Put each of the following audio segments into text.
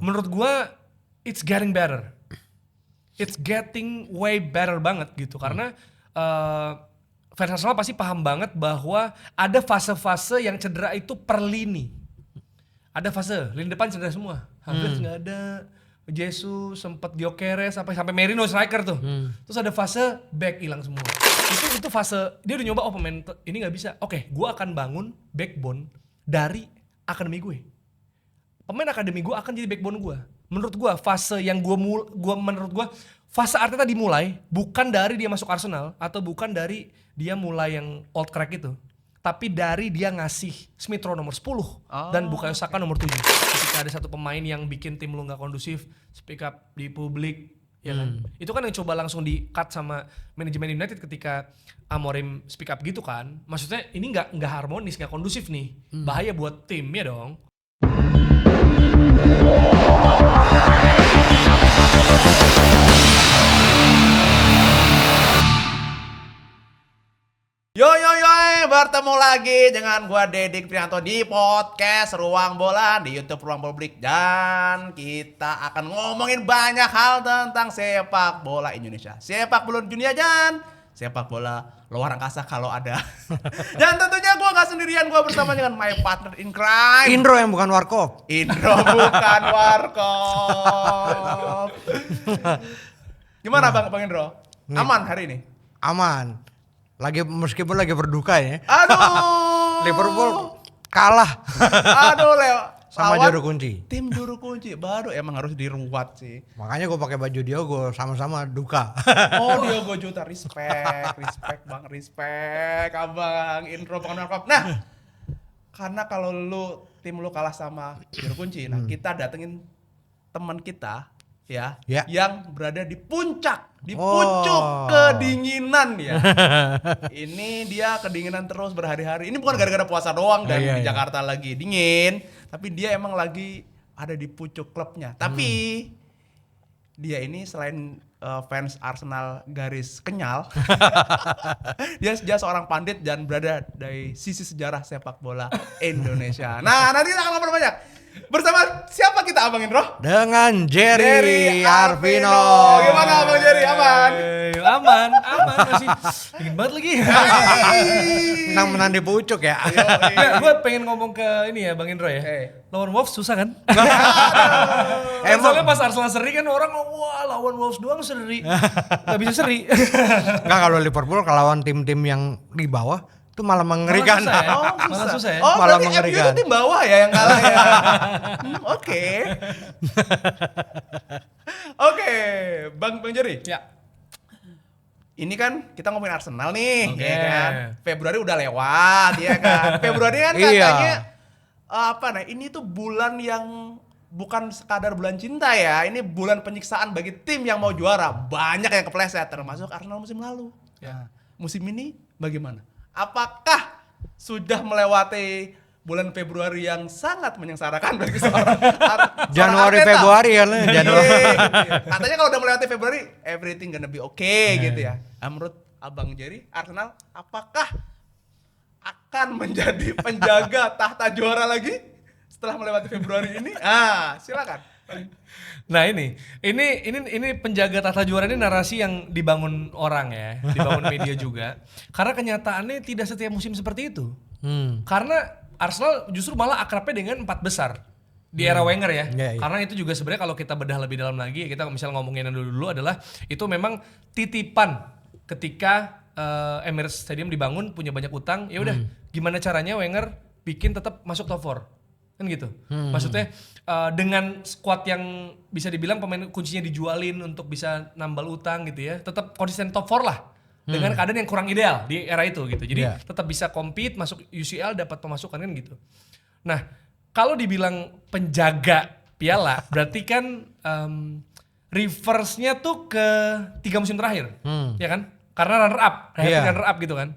menurut gue it's getting better. It's getting way better banget gitu karena fans Arsenal pasti paham banget bahwa ada fase-fase yang cedera itu per lini. Ada fase lini depan cedera semua. Havertz nggak ada, Jesus sempat Gyökeres sampai Merino striker tuh. Terus ada fase back hilang semua. Itu fase dia udah nyoba pemain ini nggak bisa. Oke, gue akan bangun backbone dari akademi gue. Pemain akademi gue akan jadi backbone gue. Menurut gue fase yang menurut gue fase Arteta dimulai bukan dari dia masuk Arsenal atau bukan dari dia mulai yang old crack itu, tapi dari dia ngasih Smith Rowe nomor 10 dan Bukayo Saka nomor 7. Ketika ada satu pemain yang bikin tim lu nggak kondusif, speak up di publik, ya kan? Itu kan yang coba langsung di cut sama manajemen United ketika Amorim speak up gitu kan. Maksudnya ini nggak harmonis, nggak kondusif nih, bahaya buat tim ya dong. Yo, bertemu lagi dengan gua Dedik Prianto di podcast Ruang Bola di YouTube Ruang Publik, dan kita akan ngomongin banyak hal tentang sepak bola Indonesia, sepak bola dunia, dan sepak bola luar angkasa kalau ada. Dan tentunya gua nggak sendirian, gua bersama dengan my partner in crime. Indro yang bukan Warkop. Indro bukan Warkop. Gimana Bang Indro? Aman hari ini? Aman. Meskipun lagi berduka ya. Aduh. Liverpool kalah. Aduh, sama juru kunci. Tim juru kunci baru emang harus diruat sih. Makanya gue pakai baju Diogo, sama-sama duka. Oh, Diogo Jota, respect Bang, respect Abang Indro Bang Warkop. Nah, karena kalau tim lu kalah sama juru kunci, nah kita datengin teman kita ya, yang berada di puncak, di pucuk kedinginan ya. Ini dia kedinginan terus berhari-hari. Ini bukan gara-gara puasa doang dan di Jakarta lagi dingin, tapi dia emang lagi ada di pucuk klubnya. Tapi dia ini selain fans Arsenal garis kenyal, dia seorang pandit dan berada dari sisi sejarah sepak bola Indonesia. Nah, nanti kita akan ngobrol banyak. Bersama siapa kita Abang Indro? Dengan Jerry Arvino. Gimana Abang Jerry? Aman? Aman, masih dingin banget lagi. Menang di pucuk ya. Gue pengen ngomong ke ini ya Bang Indro ya. Lawan Wolves susah kan? Soalnya pas Arsenal seri kan orang wah lawan Wolves doang seri. Gak bisa seri. Enggak, kalau Liverpool lawan tim-tim yang di bawah itu malah mengerikan. Malah susah ya. Oh, malah berarti mengerikan. MU itu tim bawah ya yang kalah ya. Oke, Bang Jerry. Ya. Ini kan kita ngomongin Arsenal nih, ya kan. Februari udah lewat, ya kan. Februari kan katanya ini tuh bulan yang bukan sekadar bulan cinta ya. Ini bulan penyiksaan bagi tim yang mau juara. Banyak yang kepleset, termasuk Arsenal musim lalu. Ya. Musim ini bagaimana? Apakah sudah melewati bulan Februari yang sangat menyengsarakan bagi seorang Januari Arteta? Februari kan Januari. Katanya kalau udah melewati Februari everything gonna be okay gitu ya. Menurut Abang Jerry, Arsenal apakah akan menjadi penjaga tahta juara lagi setelah melewati Februari ini? Silakan. Nah ini penjaga tata juara ini narasi yang dibangun orang ya, dibangun media juga. Karena kenyataannya tidak setiap musim seperti itu. Karena Arsenal justru malah akrabnya dengan 4 besar di era Wenger ya. Karena itu juga sebenarnya kalau kita bedah lebih dalam lagi, kita misal ngomongin yang dulu adalah itu memang titipan ketika Emirates Stadium dibangun punya banyak utang. Ya udah, gimana caranya Wenger bikin tetap masuk top 4. Kan gitu. Maksudnya dengan squad yang bisa dibilang pemain kuncinya dijualin untuk bisa nambal utang gitu ya, tetap konsisten top 4 lah. Dengan keadaan yang kurang ideal di era itu gitu. Jadi tetap bisa compete, masuk UCL, dapat pemasukan kan gitu. Nah, kalau dibilang penjaga piala, berarti kan reverse-nya tuh ke 3 musim terakhir. Ya kan? Karena runner up gitu kan.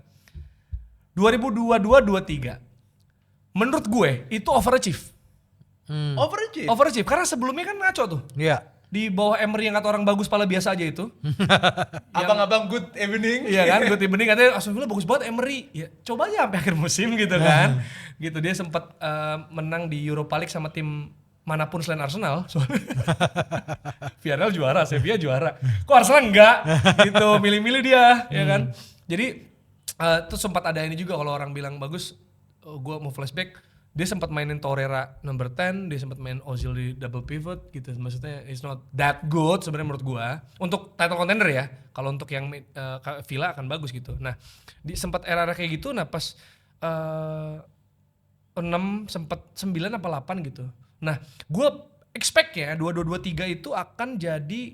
2022-23 menurut gue itu overachieve. Overachieve karena sebelumnya kan ngaco tuh. Iya. Di bawah Emery yang kata orang bagus pala biasa aja itu. Abang-abang good evening. Iya kan, good evening katanya Aston Villa bagus banget Emery. Ya coba aja sampai akhir musim gitu kan. Gitu dia sempat menang di Europa League sama tim manapun selain Arsenal. Soalnya Villarreal juara, Sevilla juara. Kok Arsenal enggak? Gitu, milih-milih dia, ya kan. Jadi terus sempat ada ini juga kalau orang bilang bagus, gue mau flashback, dia sempat mainin Torreira number 10, dia sempat main Ozil di double pivot gitu. Maksudnya it's not that good sebenarnya menurut gue untuk title contender ya. Kalau untuk yang Villa akan bagus gitu. Nah, di sempat era-era kayak gitu, nah pas 6 sempat 9 apa 8 gitu. Nah, gue expect ya 2-2-2-3 itu akan jadi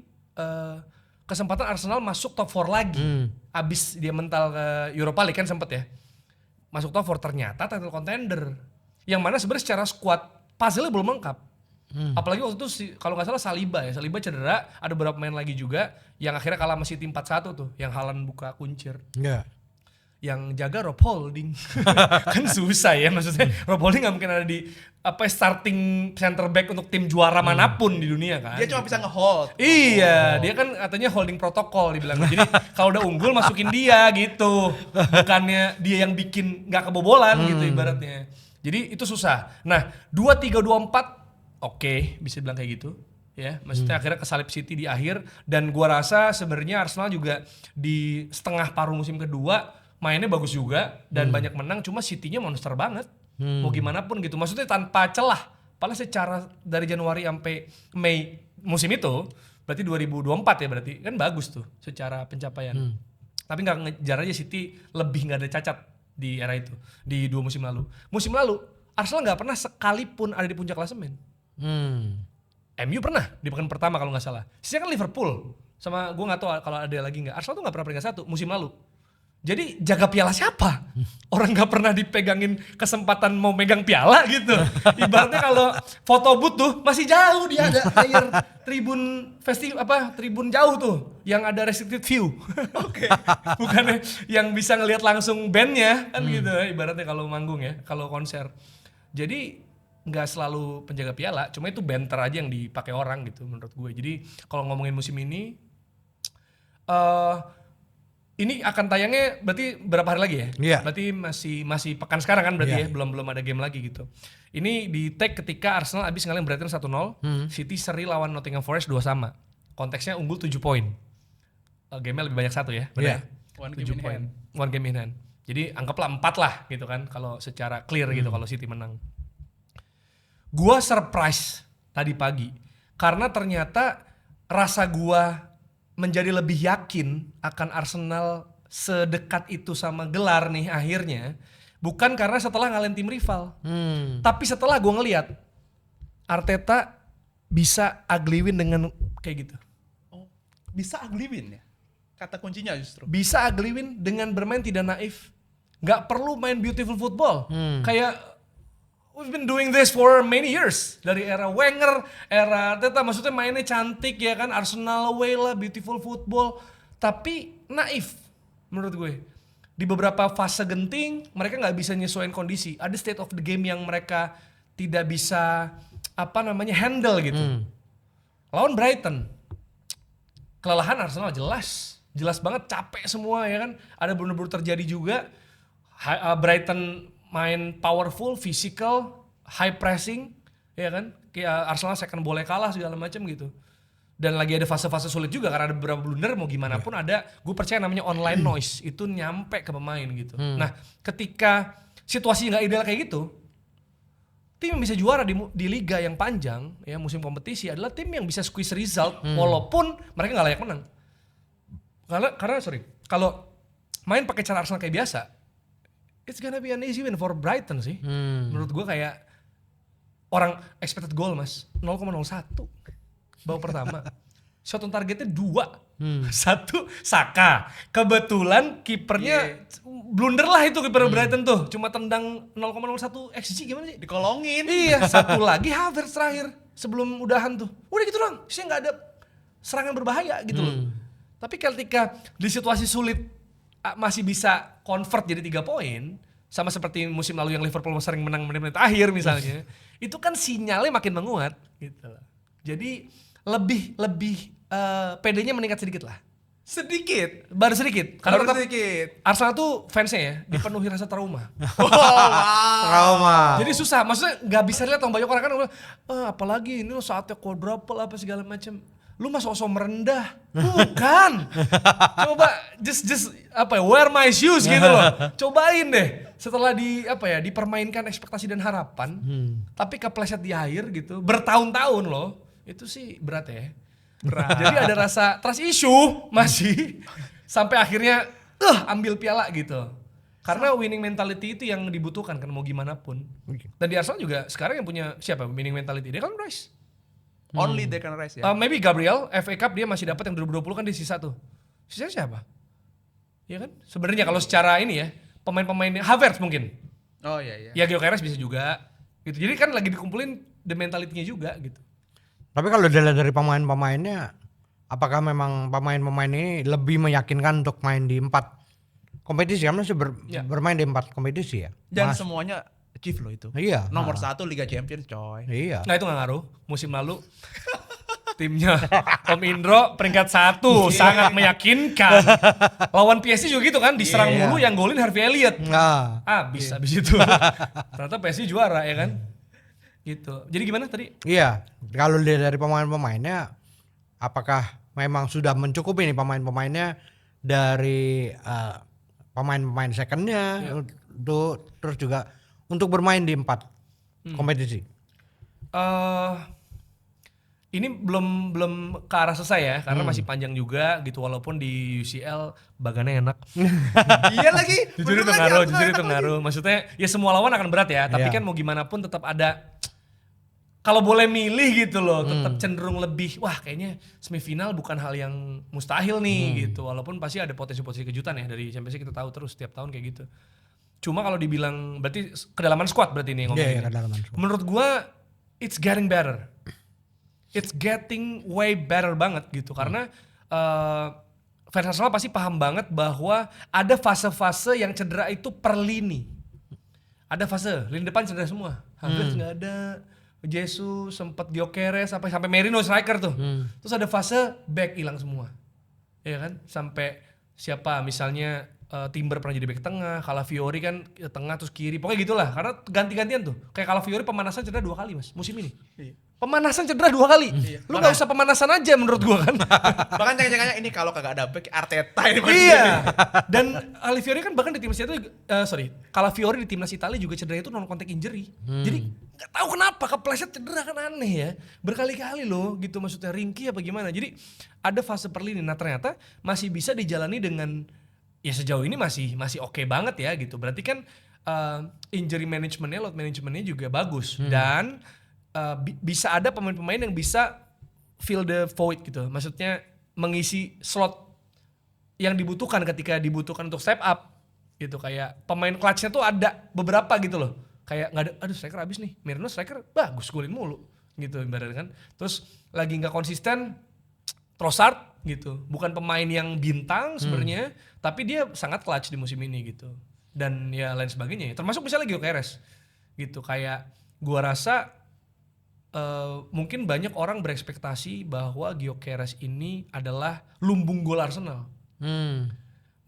kesempatan Arsenal masuk top 4 lagi. Abis dia mental ke Europa League kan sempet ya. Masuk top 4 ternyata title contender. Yang mana sebenarnya secara squad puzzle-nya belum lengkap. Apalagi waktu itu kalau nggak salah Saliba cedera, ada beberapa pemain lagi juga yang akhirnya kalah sama City 4-1 tuh, yang Haaland buka kuncir. Iya. Yang jaga Rob Holding. Kan susah ya, maksudnya Rob Holding gak mungkin ada di starting center back untuk tim juara manapun di dunia kan. Dia cuma bisa nge-hold. Iya, dia kan katanya holding protokol dibilang. Jadi kalau udah unggul masukin dia gitu. Bukannya dia yang bikin gak kebobolan gitu ibaratnya. Jadi itu susah. Nah, 2-3-2-4 oke, bisa bilang kayak gitu. Ya, maksudnya akhirnya kesalip City di akhir, dan gua rasa sebenarnya Arsenal juga di setengah paruh musim kedua mainnya bagus juga dan banyak menang, cuma City-nya monster banget. Mau gimana pun gitu. Maksudnya tanpa celah. Padahal secara dari Januari sampai Mei musim itu berarti 2024 ya, berarti kan bagus tuh secara pencapaian. Tapi nggak ngejar aja City lebih nggak ada cacat di era itu di 2 musim lalu. Musim lalu Arsenal nggak pernah sekalipun ada di puncak klasemen. MU pernah di pekan pertama kalau nggak salah. Sisanya kan Liverpool sama gue nggak tahu kalau ada lagi nggak. Arsenal tuh nggak pernah peringkat 1 musim lalu. Jadi jaga piala siapa? Orang nggak pernah dipegangin kesempatan mau megang piala gitu. Ibaratnya kalau foto booth tuh masih jauh, dia ada air tribun tribun jauh tuh yang ada restricted view. Oke. Bukannya yang bisa ngelihat langsung bandnya kan gitu. Ibaratnya kalau manggung ya, kalau konser. Jadi nggak selalu penjaga piala, cuma itu banter aja yang dipakai orang gitu menurut gue. Jadi kalau ngomongin musim ini, ini akan tayangnya berarti berapa hari lagi ya? Iya. Berarti masih pekan sekarang kan berarti ya, belum ada game lagi gitu. Ini di tag ketika Arsenal abis ngalahin Brighton 1-0, City seri lawan Nottingham Forest 2-2. Konteksnya unggul 7 poin. Game-nya lebih banyak 1 ya, benar? One 7 poin. One game in hand. Jadi anggaplah 4 lah gitu kan kalau secara clear gitu kalau City menang. Gua surprise tadi pagi karena ternyata rasa gua menjadi lebih yakin akan Arsenal sedekat itu sama gelar nih akhirnya, bukan karena setelah ngalahin tim rival, tapi setelah gue ngelihat Arteta bisa ugly win dengan kayak gitu. Oh, bisa ugly win ya? Kata kuncinya justru. Bisa ugly win dengan bermain tidak naif, nggak perlu main beautiful football. Kayak we've been doing this for many years. Dari era Wenger, era Arteta, maksudnya mainnya cantik ya kan, Arsenal way lah, beautiful football. Tapi naif menurut gue. Di beberapa fase genting, mereka gak bisa nyesuaiin kondisi. Ada state of the game yang mereka tidak bisa handle gitu. Lawan Brighton, kelelahan Arsenal jelas banget, capek semua ya kan. Ada bener-bener terjadi juga. Brighton main powerful, physical, high pressing, ya kan? Kayak Arsenal second boleh kalah segala macam gitu. Dan lagi ada fase-fase sulit juga karena ada beberapa blunder, mau gimana pun ada. Gue percaya namanya online noise itu nyampe ke pemain gitu. Nah, ketika situasi nggak ideal kayak gitu, tim yang bisa juara di liga yang panjang, ya musim kompetisi adalah tim yang bisa squeeze result walaupun mereka nggak layak menang. Karena kalau main pakai cara Arsenal kayak biasa, it's gonna be an easy win for Brighton sih. Menurut gue kayak orang expected goal mas 0,01 babak pertama. Shot on targetnya 2. 1 Saka. Kebetulan kipernya blunder lah itu kiper Brighton tuh. Cuma tendang 0,01 XG gimana sih? Dikolongin. Iya, satu lagi Havertz terakhir sebelum udahan tuh. Udah gitu doang. Sih nggak ada serangan berbahaya gitu loh. Tapi ketika di situasi sulit masih bisa convert jadi 3 poin, sama seperti musim lalu yang Liverpool sering menang menit-menit akhir misalnya, itu kan sinyalnya makin menguat gitu loh. Jadi lebih PD-nya meningkat sedikit lah Sedikit. Baru sedikit. Karena Baru tetap sedikit. Arsenal tuh fansnya ya dipenuhi rasa trauma. Oh, wow. Trauma. Jadi susah, maksudnya nggak bisa lihat banyak orang kan bilang, apalagi ini lo saatnya quadruple apa segala macam. Lu mah sosok merendah. Bukan. Coba just apa ya, wear my shoes gitu loh. Cobain deh. Setelah dipermainkan ekspektasi dan harapan, tapi kepleset di air gitu, bertahun-tahun loh. Itu sih berat ya. Berat. Jadi ada rasa trust issue masih sampai akhirnya ambil piala gitu. Karena winning mentality itu yang dibutuhkan kan mau gimana pun. Dan di Arsenal juga sekarang yang punya siapa winning mentality? Dia kan Rice. Only they can rise ya. Maybe Gabriel, FA Cup dia masih dapat yang 2020 kan di sisa tuh. Sisanya siapa? Ya kan? Sebenarnya kalau secara ini ya, pemain-pemain Havertz mungkin. Oh iya. Ya Gyökeres bisa juga. Gitu. Jadi kan lagi dikumpulin the mentality-nya juga gitu. Tapi kalau dilihat dari pemain-pemainnya, apakah memang pemain-pemain ini lebih meyakinkan untuk main di 4 kompetisi? Karena masih bermain di 4 kompetisi ya. Dan semuanya achieve loh itu. Iya. Nomor 1 Liga Champions coy. Iya. Nah itu gak ngaruh. Musim lalu timnya Om Indro peringkat 1 sangat meyakinkan. Lawan PSG juga gitu kan, diserang mulu yang golin Harvey Elliott. Nah, Habis itu. Ternyata PSG juara ya kan. Gitu. Jadi gimana tadi? iya. Kalau dilihat dari pemain-pemainnya, apakah memang sudah mencukupi nih pemain-pemainnya dari pemain-pemain secondnya, terus juga untuk bermain di 4 kompetisi? Ini belum ke arah selesai ya, karena masih panjang juga gitu, walaupun di UCL bagannya enak. Iya lagi. Jujur itu ngaruh. Maksudnya ya semua lawan akan berat ya, tapi kan mau gimana pun tetap ada, kalau boleh milih gitu loh, tetap cenderung lebih, wah kayaknya semifinal bukan hal yang mustahil nih gitu, walaupun pasti ada potensi-potensi kejutan ya dari Champions League, kita tahu terus setiap tahun kayak gitu. Cuma kalau dibilang berarti kedalaman squad berarti ini yang ngomongin. Iya, kedalaman squad. Menurut gua it's getting better. It's getting way better banget gitu, karena fans Arsenal pasti paham banget bahwa ada fase-fase yang cedera itu per lini. Ada fase lini depan cedera semua. Havertz nggak ada, Jesus sempat Gyökeres sampai Merino striker tuh. Terus ada fase back hilang semua. Ya kan? Sampai siapa misalnya Timber pernah jadi back tengah, Calafiori kan tengah terus kiri. Pokoknya gitulah, karena ganti-gantian tuh. Kayak Calafiori pemanasan cedera 2 kali Mas musim ini. Iya. Pemanasan cedera 2 kali. Lu gak usah pemanasan aja menurut gua kan. Bahkan jangan-jangan ini kalau kagak ada back Arteta ini. Iya. Dan Calafiori kan bahkan di timnas itu Calafiori di timnas Italia juga cedera itu non contact injury. Jadi nggak tahu kenapa kepleset cedera, kan aneh ya. Berkali-kali loh gitu, maksudnya ringkih apa gimana. Jadi ada fase per lini. Nah ternyata masih bisa dijalani dengan ya sejauh ini masih oke banget ya gitu. Berarti kan injury managementnya, load managementnya juga bagus. Dan bisa ada pemain-pemain yang bisa fill the void gitu. Maksudnya mengisi slot yang dibutuhkan ketika dibutuhkan untuk step up gitu. Kayak pemain clutch-nya tuh ada beberapa gitu loh. Kayak nggak ada, aduh striker habis nih. Merino striker bagus, golin mulu gitu ibaratnya kan. Terus lagi nggak konsisten, Trossard gitu. Bukan pemain yang bintang sebenarnya, tapi dia sangat clutch di musim ini gitu. Dan ya lain sebagainya. Termasuk misalnya Gyökeres gitu. Kayak gua rasa mungkin banyak orang berekspektasi bahwa Gyökeres ini adalah lumbung gol Arsenal.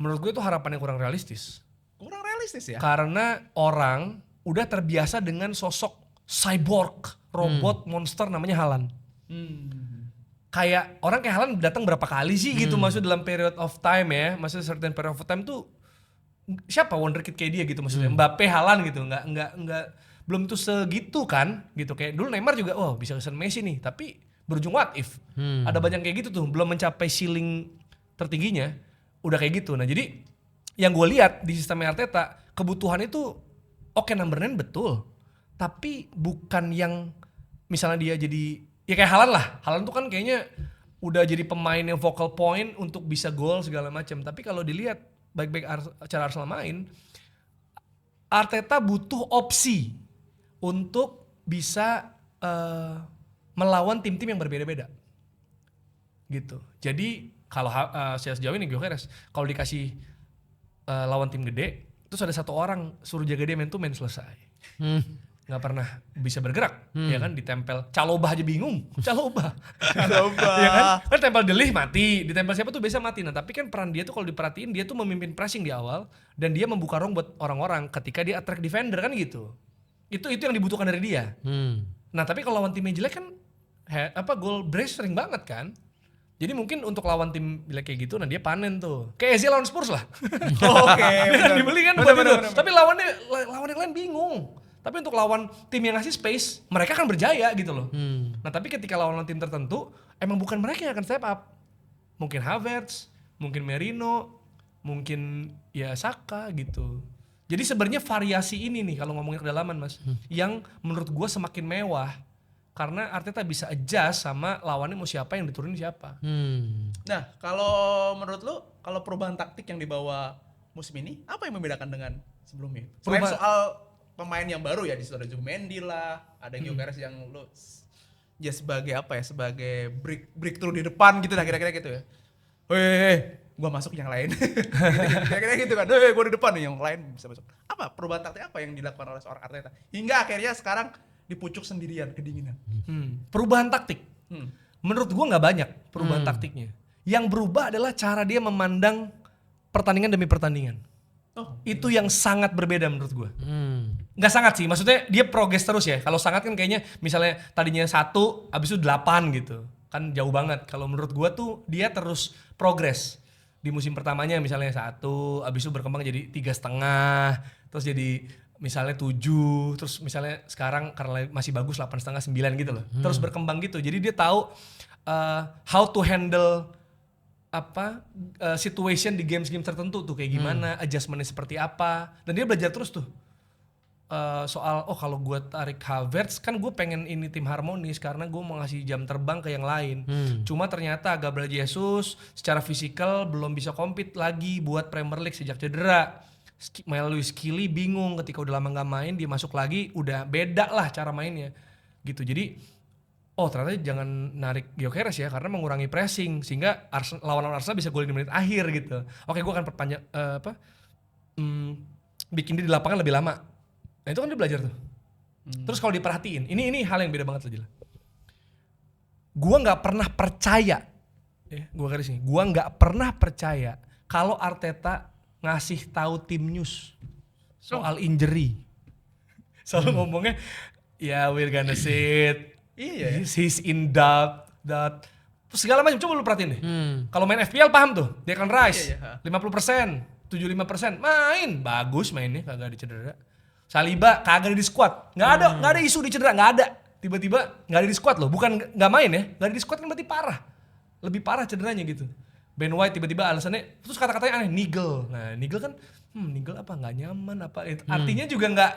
Menurut gue itu harapan yang kurang realistis. Kurang realistis ya. Karena orang udah terbiasa dengan sosok cyborg, robot monster namanya Haaland. Kayak orang kayak Haaland datang berapa kali sih gitu, maksud dalam period of time ya. Maksudnya certain period of time tuh siapa wonderkid kayak dia gitu maksudnya. Mbappe, Haaland gitu, nggak belum tuh segitu kan gitu. Kayak dulu Neymar juga bisa kesan Messi nih, tapi berujung what if. Ada banyak kayak gitu tuh, belum mencapai ceiling tertingginya udah kayak gitu. Nah jadi yang gue lihat di sistemnya Arteta, kebutuhan itu oke, number 9 betul, tapi bukan yang misalnya dia jadi ya kayak Haaland lah. Haaland tuh kan kayaknya udah jadi pemain yang focal point untuk bisa gol segala macam. Tapi kalau dilihat baik-baik cara Arsenal main, Arteta butuh opsi untuk bisa melawan tim-tim yang berbeda-beda gitu. Jadi kalau sejauh ini Gyökeres kalau dikasih lawan tim gede, terus ada satu orang suruh jaga dia man to man, selesai. nggak pernah bisa bergerak, ya kan, ditempel Chalobah aja bingung, Chalobah. Coba. Ya kan tempel Delih mati, ditempel siapa tuh biasa mati. Nah tapi kan peran dia tuh kalau diperhatiin dia tuh memimpin pressing di awal dan dia membuka ruang buat orang-orang ketika dia attract defender kan gitu. Itu yang dibutuhkan dari dia. Nah tapi kalau lawan timnya jelek kan goal brace sering banget kan. Jadi mungkin untuk lawan tim jelek kayak gitu, nah dia panen tuh. Kayak Eze lawan Spurs lah. Oke, Dia kan benar. dibeli kan Benar, buat benar, itu. benar. Tapi lawan yang lain bingung. Tapi untuk lawan tim yang ngasih space, mereka kan berjaya gitu loh. Nah tapi ketika lawan tim tertentu, emang bukan mereka yang akan step up. Mungkin Havertz, mungkin Merino, mungkin ya Saka gitu. Jadi sebenarnya variasi ini nih kalau ngomongin kedalaman mas, yang menurut gue semakin mewah. Karena Arteta bisa adjust sama lawannya mau siapa yang diturunin siapa. Nah, kalau menurut lu, kalau perubahan taktik yang dibawa musim ini, apa yang membedakan dengan sebelumnya? Selain soal pemain yang baru ya, di situ ada Zubimendi lah, ada Gyökeres yang lu ya sebagai apa ya, sebagai breakthrough di depan gitu lah, kira-kira gitu ya. Weh, gua masuk yang lain. Kira-kira gitu kan. Gua di depan nih, yang lain bisa masuk. Apa perubahan taktik apa yang dilakukan oleh seorang Arteta? Hingga akhirnya sekarang di pucuk sendirian, kedinginan. Perubahan taktik. Menurut gua nggak banyak perubahan taktiknya. Yang berubah adalah cara dia memandang pertandingan demi pertandingan. Oh, Itu yang sangat berbeda menurut gua. Nggak sangat sih, maksudnya dia progres terus ya. Kalau sangat kan kayaknya misalnya tadinya 1, abis itu 8 gitu. Kan jauh banget. Kalau menurut gua tuh dia terus progres. Di musim pertamanya misalnya 1, abis itu berkembang jadi 3,5, terus jadi misalnya 7, terus misalnya sekarang karena masih bagus 8,5, 9 gitu loh. Terus berkembang gitu. Jadi dia tahu how to handle situation di game-game tertentu tuh kayak gimana, adjustmentnya seperti apa. Dan dia belajar terus tuh. Soal kalau gue tarik Havertz kan gue pengen ini tim harmonis karena gue mau ngasih jam terbang ke yang lain. Cuma ternyata Gabriel Jesus secara fisikal belum bisa compete lagi buat Premier League sejak cedera. Melalui Skilly bingung ketika udah lama gak main, dia masuk lagi udah beda lah cara mainnya gitu. Jadi ternyata jangan narik Gyökeres ya karena mengurangi pressing sehingga lawan-lawan Arsenal bisa golin di menit akhir gitu. Oke, gue akan perpanjang bikin dia di lapangan lebih lama. Nah itu kan dia belajar tuh. Terus kalau diperhatiin, ini hal yang beda banget loh Jila. Gue nggak pernah percaya, gue garis nih, gue nggak pernah percaya kalau Arteta ngasih tahu tim news soal injury. Selalu ngomongnya, ya we're gonna see it. Iya. He's in doubt. Segala macam, coba lu perhatiin deh. Kalau main FPL paham tuh, dia akan rise. Iya. 50%, 75%, main. Bagus mainnya, kagak ada cedera. Saliba kagak ada di squad. Nggak ada isu di cedera, nggak ada. Tiba-tiba nggak ada di squad loh, bukan nggak main ya. Nggak ada di squad kan berarti parah. Lebih parah cederanya gitu. Ben White tiba-tiba alasannya, terus kata-katanya aneh, nigel. Nah nigel kan, nigel apa nggak nyaman apa itu. Artinya juga nggak,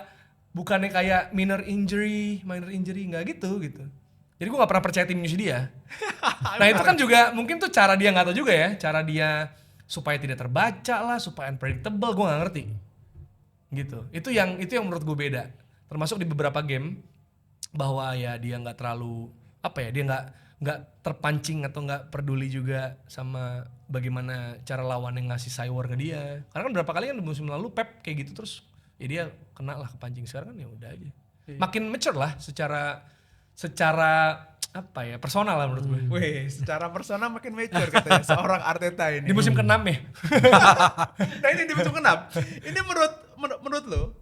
bukannya kayak minor injury nggak gitu. Jadi gue nggak pernah percaya tim news dia. Nah itu kan juga mungkin tuh cara dia nggak tahu juga ya, cara dia supaya tidak terbaca lah, supaya unpredictable, gue nggak ngerti. Gitu. Itu yang menurut gue beda. Termasuk di beberapa game bahwa ya dia nggak terlalu dia nggak terpancing atau nggak peduli juga sama bagaimana cara lawan yang ngasih cyber ke dia. Karena kan berapa kali kan di musim lalu Pep kayak gitu terus ya dia kena lah kepancing. Sekarang kan ya udah aja. Makin mature lah secara personal lah menurut gue. Wih, secara personal makin mature katanya seorang Arteta ini. Di musim ke-6 ya. Nah ini di musim ke-6. Ini menurut lo,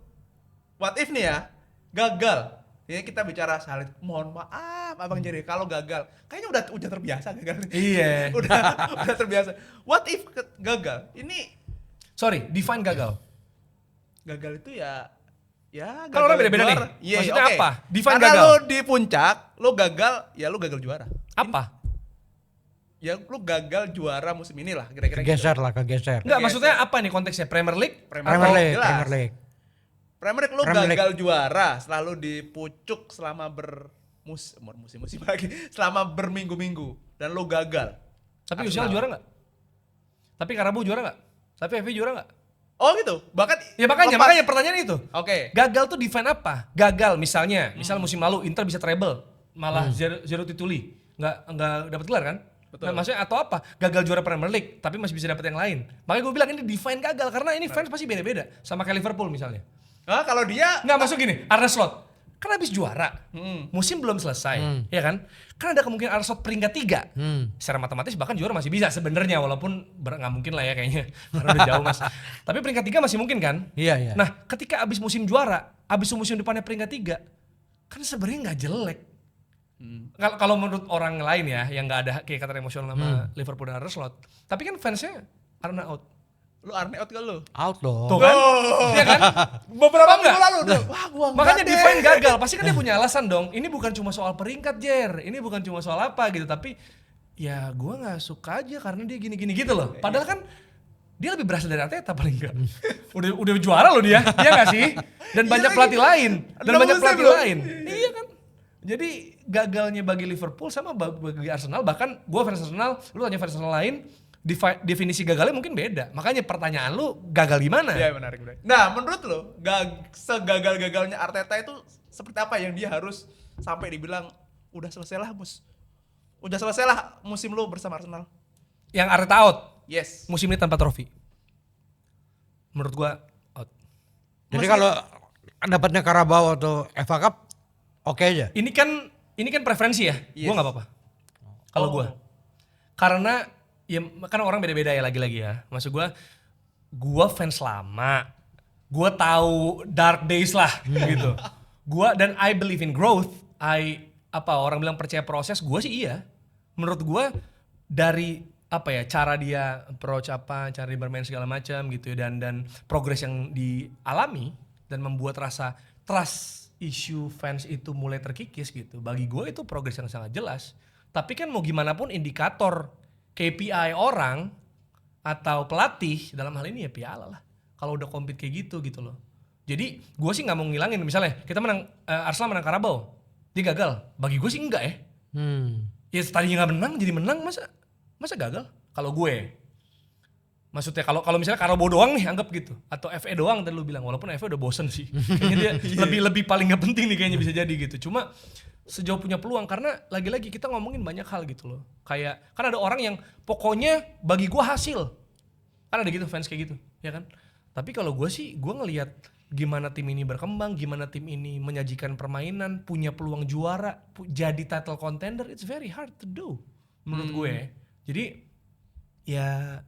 what if nih ya, gagal. Ini kita bicara salib. Mohon maaf Abang Jerry, kalau gagal, kayaknya udah terbiasa gagal. Iya. udah terbiasa. What if gagal? Ini define gagal. gagal itu ya Kan orang beda-beda nih. Iya, Maksudnya oke. apa? Define Karena gagal. lo di puncak, lo gagal juara. Apa? Ya lo gagal juara musim ini lah, kira-kira gitu. Kegeser. Enggak, maksudnya apa nih konteksnya? Premier League? Premier League. Premier League lo Premier League. gagal juara, selalu dipucuk selama musim-musim lagi, selama berminggu-minggu, dan lo gagal. Tapi UCL juara nggak? Tapi Carabao juara nggak? Tapi FA juara nggak? Oh gitu, Ya makanya pertanyaan itu. Oke. Gagal tuh define apa? Gagal misal musim lalu Inter bisa treble, malah zero tituli, nggak dapat gelar kan? Betul. Nah, maksudnya atau apa? Gagal juara Premier League, tapi masih bisa dapat yang lain. Makanya gue bilang ini define gagal karena ini fans pasti beda-beda. Sama kayak Liverpool misalnya. Nah, kalau dia Nggak masuk gini, Arne Slot kan habis juara, musim belum selesai, ya kan? Kan ada kemungkinan Arsenal peringkat 3. Secara matematis bahkan juara masih bisa sebenarnya, walaupun nggak mungkin lah ya kayaknya, karena udah jauh mas. Tapi peringkat 3 masih mungkin kan? Iya. Nah, ketika abis musim juara, abis musim depannya peringkat 3, kan sebenarnya nggak jelek. Kalau menurut orang lain ya, yang nggak ada kayak kata emosional sama Liverpool dan Arsenal. Tapi kan fansnya Arna out. Lu Arne out ke lu? Out dong. Tuh kan? Iya kan? Beberapa Apa enggak? minggu lalu tuh. Wah, gua Makanya enggak deh. Divine gagal, pasti kan dia punya alasan dong. Ini bukan cuma soal peringkat Jer, ini bukan cuma soal apa gitu, tapi ya gua nggak suka aja karena dia gini-gini gitu loh. Padahal kan dia lebih berhasil dari Arteta paling enggak. Udah juara loh dia, iya nggak sih? Dan banyak pelatih lain, dan Enam banyak musim pelatih loh. lain. Iya kan? Jadi gagalnya bagi Liverpool sama bagi Arsenal, bahkan gua fans Arsenal, lu tanya fans Arsenal lain, definisi gagalnya mungkin beda. Makanya pertanyaan lu gagal di mana? Iya menarik. Nah menurut lo segagal-gagalnya Arteta itu seperti apa yang dia harus sampai dibilang udah selesailah musim lo bersama Arsenal? Yang Arteta out, Yes. musim ini tanpa trofi. Menurut gua out. Jadi kalau dapatnya Carabao atau FA Cup oke aja. Ini kan preferensi ya. Yes. Gua nggak apa-apa. Kalau gua. Karena ya kan orang beda-beda ya lagi-lagi ya. Maksud gua fans lama. Gua tahu dark days lah gitu. Gua dan I believe in growth. Orang bilang percaya proses, gua sih iya. Menurut gua dari cara dia approach cara dia bermain segala macam gitu ya, dan progres yang dialami dan membuat rasa trust issue fans itu mulai terkikis gitu. Bagi gue itu progres yang sangat jelas. Tapi kan mau gimana pun indikator KPI orang atau pelatih dalam hal ini ya piala lah. Kalau udah compete kayak gitu loh. Jadi gue sih nggak mau ngilangin, misalnya kita menang, Arsenal menang Carabao, dia gagal. Bagi gue sih enggak ya. Ya tadinya nggak menang jadi menang, masa gagal? Kalau gue, maksudnya kalau misalnya Carabao doang nih anggap gitu, atau FA doang tadi lu bilang, walaupun FA udah bosen sih. Kayaknya dia lebih paling nggak penting nih kayaknya bisa jadi gitu. Cuma sejauh punya peluang, karena lagi-lagi kita ngomongin banyak hal gitu loh. Kayak kan ada orang yang pokoknya bagi gue hasil. Kan ada gitu fans kayak gitu, ya kan? Tapi kalau gue sih, gue ngelihat gimana tim ini berkembang, gimana tim ini menyajikan permainan, punya peluang juara, jadi title contender, it's very hard to do menurut gue. Jadi ya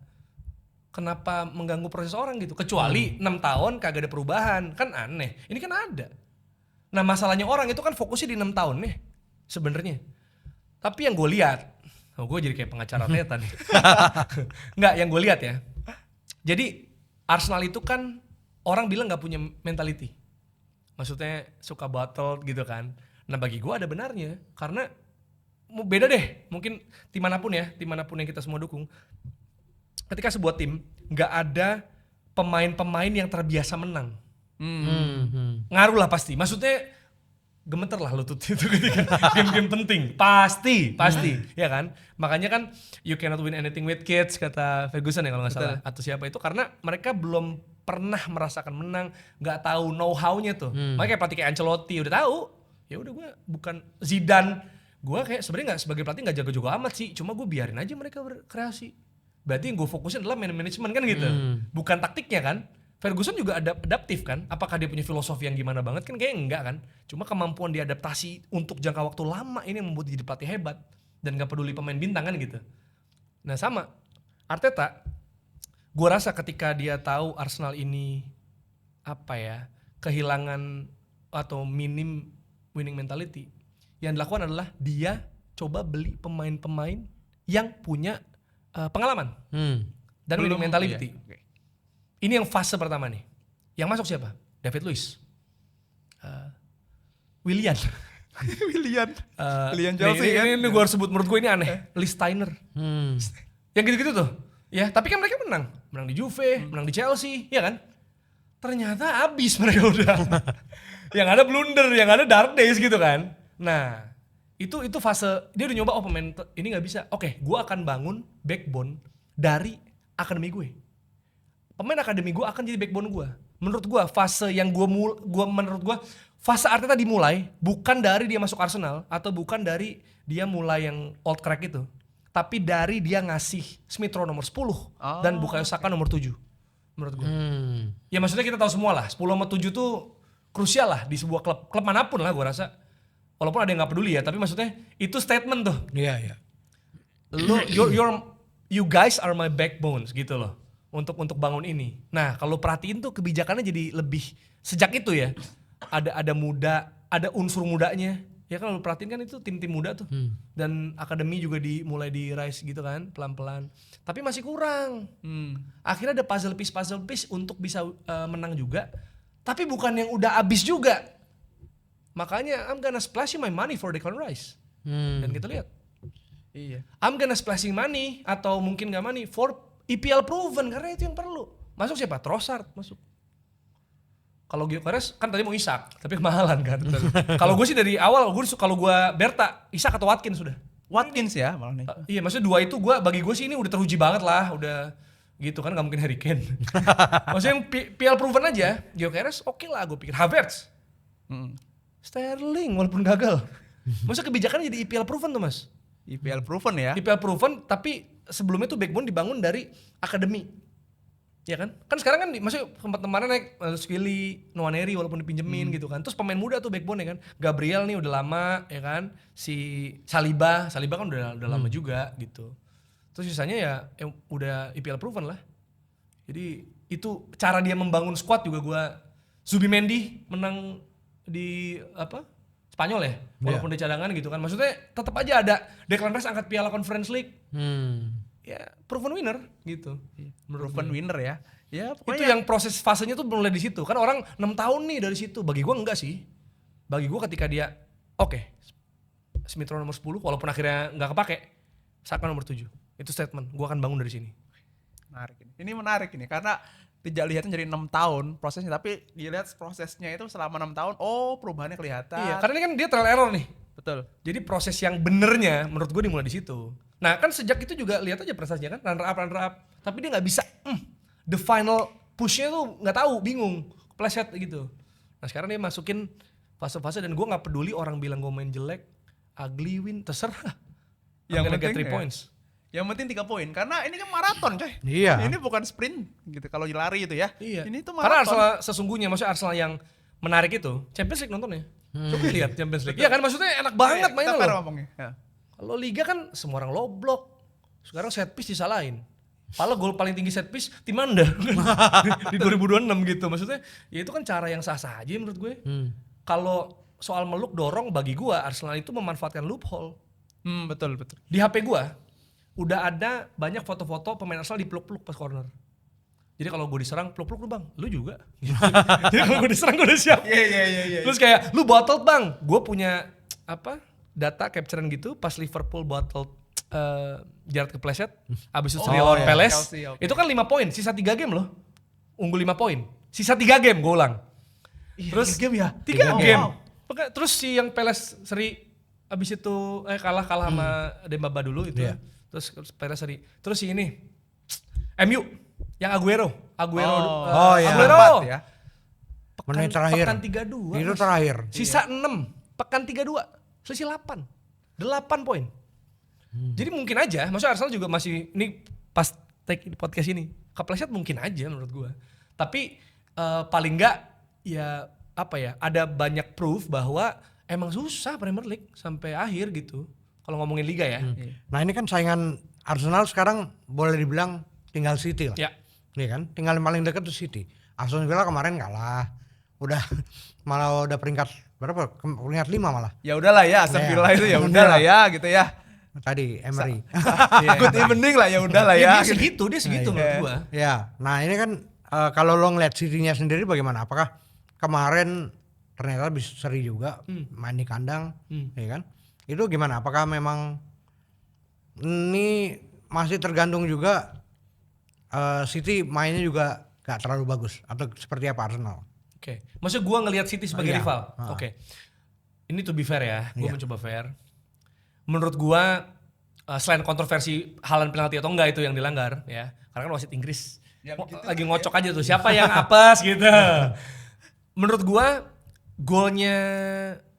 kenapa mengganggu proses orang gitu? Kecuali 6 tahun kagak ada perubahan, kan aneh. Ini kan ada. Nah masalahnya orang itu kan fokusnya di 6 tahun nih sebenarnya. Tapi yang gue lihat, gue jadi kayak pengacara Arteta nih. Enggak, yang gue lihat ya. Jadi Arsenal itu kan orang bilang nggak punya mentality. Maksudnya suka battle gitu kan. Nah bagi gue ada benarnya, karena beda deh. Mungkin tim manapun yang kita semua dukung. Ketika sebuah tim nggak ada pemain-pemain yang terbiasa menang. Ngaruh lah pasti. Maksudnya gemeter lah lutut itu ketika game-game penting. Pasti, ya kan? Makanya kan you cannot win anything with kids, kata Ferguson ya kalau nggak salah. Atau siapa itu, karena mereka belum pernah merasakan menang, nggak tahu know-how-nya tuh. Makanya kayak pelatih kayak Ancelotti udah tahu. Ya udah gue bukan Zidane. Gue kayak sebenarnya nggak sebagai pelatih nggak jago-jago amat sih. Cuma gue biarin aja mereka berkreasi. Berarti yang gue fokusin adalah manajemen kan gitu. Bukan taktiknya kan. Ferguson juga adaptif kan? Apakah dia punya filosofi yang gimana banget? Kan kayaknya enggak kan? Cuma kemampuan diadaptasi untuk jangka waktu lama ini yang membuat dia jadi pelatih hebat. Dan gak peduli pemain bintang kan gitu. Nah sama, Arteta, gue rasa ketika dia tahu Arsenal ini kehilangan atau minim winning mentality, yang dilakukan adalah dia coba beli pemain-pemain yang punya pengalaman dan winning mentality. Iya. Okay. Ini yang fase pertama nih. Yang masuk siapa? David Luiz, Willian Chelsea kan. Ini gue harus sebut, menurut gue ini aneh. Lee Steiner. Yang gitu-gitu tuh. Ya, tapi kan mereka menang di Juve, menang di Chelsea, ya kan? Ternyata abis mereka udah. Yang ada blunder, yang ada dark days gitu kan. Nah, itu fase dia udah nyoba, pemain ini nggak bisa. Oke, gue akan bangun backbone dari akademi gue. Pemain akademi gue akan jadi backbone gue. Menurut gue fase yang menurut gue fase Arteta dimulai bukan dari dia masuk Arsenal atau bukan dari dia mulai yang old crack itu, tapi dari dia ngasih Smith Rowe nomor 10 dan Bukayo Saka nomor 7 menurut gue. Ya maksudnya kita tahu semua lah 10 sama 7 tuh krusial lah di sebuah klub manapun lah gue rasa. Walaupun ada yang nggak peduli ya, tapi maksudnya itu statement tuh. Iya, iya. You guys are my backbones gitu loh untuk bangun ini. Nah kalau perhatiin tuh kebijakannya jadi lebih sejak itu ya. Ada muda, ada unsur mudanya. Ya kan lu perhatiin kan itu tim-tim muda tuh. Dan akademi juga mulai di rise gitu kan pelan-pelan. Tapi masih kurang. Akhirnya ada puzzle piece untuk bisa menang juga. Tapi bukan yang udah abis juga. Makanya I'm gonna splashing my money for Declan Rice. Dan kita lihat. Iya. I'm gonna splashing money atau mungkin gak money for EPL proven karena itu yang perlu. Masuk siapa? Trossard masuk. Kalau Gyökeres kan tadi mau Isak, tapi kemahalan kan. Kalau gue sih dari awal kalau gue Berta, Isak atau Watkins sudah. Watkins ya malah nih. Iya, maksudnya dua itu bagi gue sih ini udah teruji banget lah, udah gitu kan, nggak mungkin Harry Kane. Maksudnya yang PL proven aja, Gyökeres oke lah gue pikir. Havertz, Sterling walaupun gagal. Maksudnya kebijakannya jadi EPL proven tuh mas. EPL proven ya. EPL proven tapi sebelumnya tuh backbone dibangun dari akademi. Ya kan? Kan sekarang kan maksudnya sempat kemarin naik Skilly, Nwaneri walaupun dipinjemin gitu kan. Terus pemain muda tuh backbone ya kan. Gabriel nih udah lama ya kan. Si Saliba kan udah lama juga gitu. Terus sisanya ya udah EPL proven lah. Jadi itu cara dia membangun squad juga gua. Zubimendi menang di Spanyol ya, walaupun di cadangan gitu kan. Maksudnya tetap aja ada Declan Rice angkat Piala Conference League. Ya proven winner gitu. Proven winner ya. Ya pokoknya itu yang proses fasenya tuh mulai di situ. Kan orang 6 tahun nih dari situ. Bagi gua enggak sih. Bagi gua ketika dia Smith Rowe nomor 10 walaupun akhirnya enggak kepake, Saka nomor 7. Itu statement. Gua akan bangun dari sini. menarik ini. Ini menarik ini karena tidak lihatnya jadi 6 tahun prosesnya, tapi dilihat prosesnya itu selama 6 tahun, oh perubahannya kelihatan. Iya, karena ini kan dia trial error nih. Betul. Jadi proses yang benernya menurut gue dimulai di situ. Nah kan sejak itu juga lihat aja prestasinya kan, runner up. Tapi dia nggak bisa, the final pushnya tuh nggak tahu, bingung, kepleset gitu. Nah sekarang dia masukin fase-fase dan gue nggak peduli orang bilang gue main jelek, ugly win, terserah. Yang penting penting 3 points. Yang penting 3 poin karena ini kan maraton coy. Iya. Ini bukan sprint gitu kalau lari itu ya. Iya. Ini tuh Karena maraton. Arsenal sesungguhnya, maksudnya Arsenal yang menarik itu Champions League nontonnya. Coba lihat Champions League. Iya kan maksudnya enak banget mainnya loh. Ngomongnya. Ya. Kalau Liga kan semua orang low block. Sekarang set piece disalahin. Padahal gol paling tinggi set piece tim Anda di 2026 gitu. Maksudnya ya itu kan cara yang sah-sah aja menurut gue. Kalau soal meluk dorong bagi gue Arsenal itu memanfaatkan loophole. Betul. Di HP gue udah ada banyak foto-foto pemain Arsenal dipeluk-peluk pas corner. Jadi kalau gue diserang, peluk-peluk lu bang, lu juga. Jadi kalau gue diserang gue udah siap. Iya. Terus kayak, lu bottled bang, gue punya data capturean gitu pas Liverpool bottled Gerrard kepleset, abis itu lawan Palace, Chelsea, okay. itu kan 5 poin, sisa 3 game loh. Unggul 5 poin, sisa 3 game gue ulang. Terus 3 game ya? 3 game. Wow. Terus si yang Palace seri, abis itu kalah sama Dembaba dulu itu. Iya. Terus Palace seri. Terus si ini, MU, yang Aguero. Oh, iya. Aguero. Empat ya. Menit terakhir. Pekan 32. Itu Mas. terakhir. Sisa 6, pekan 32. Selisih 8. 8 poin. Jadi mungkin aja, maksudnya Arsenal juga masih, ini pas take di podcast ini, kepleset mungkin aja menurut gua. Tapi paling enggak ya ada banyak proof bahwa emang susah Premier League sampai akhir gitu. Kalau ngomongin liga ya. Nah ini kan saingan Arsenal sekarang boleh dibilang tinggal City lah. Ya. Iya kan? Tinggal yang paling dekat tuh City. Aston Villa kemarin kalah. Malah udah peringkat berapa? Peringkat 5 malah. Ya udahlah ya, Aston Villa itu ya udahlah ya gitu ya. Tadi Emery. Good evening lah ya udahlah ya. Dia segitu menurut gua. Ya, nah ini kan kalau lo ngeliat City-nya sendiri bagaimana? Apakah kemarin ternyata bisa seri juga main di kandang, ya kan? Itu gimana? Apakah memang ini masih tergantung juga City mainnya juga gak terlalu bagus atau seperti apa Arsenal? Oke. Maksudnya gua ngelihat City sebagai Iya. rival. Oke. Ini to be fair ya, gua Iya. mencoba fair. Menurut gua selain kontroversi Haaland penalti atau enggak itu yang dilanggar ya. Karena kan wasit Inggris Ya, begitu lagi ngocok aja tuh siapa yang apes gitu. Menurut gua golnya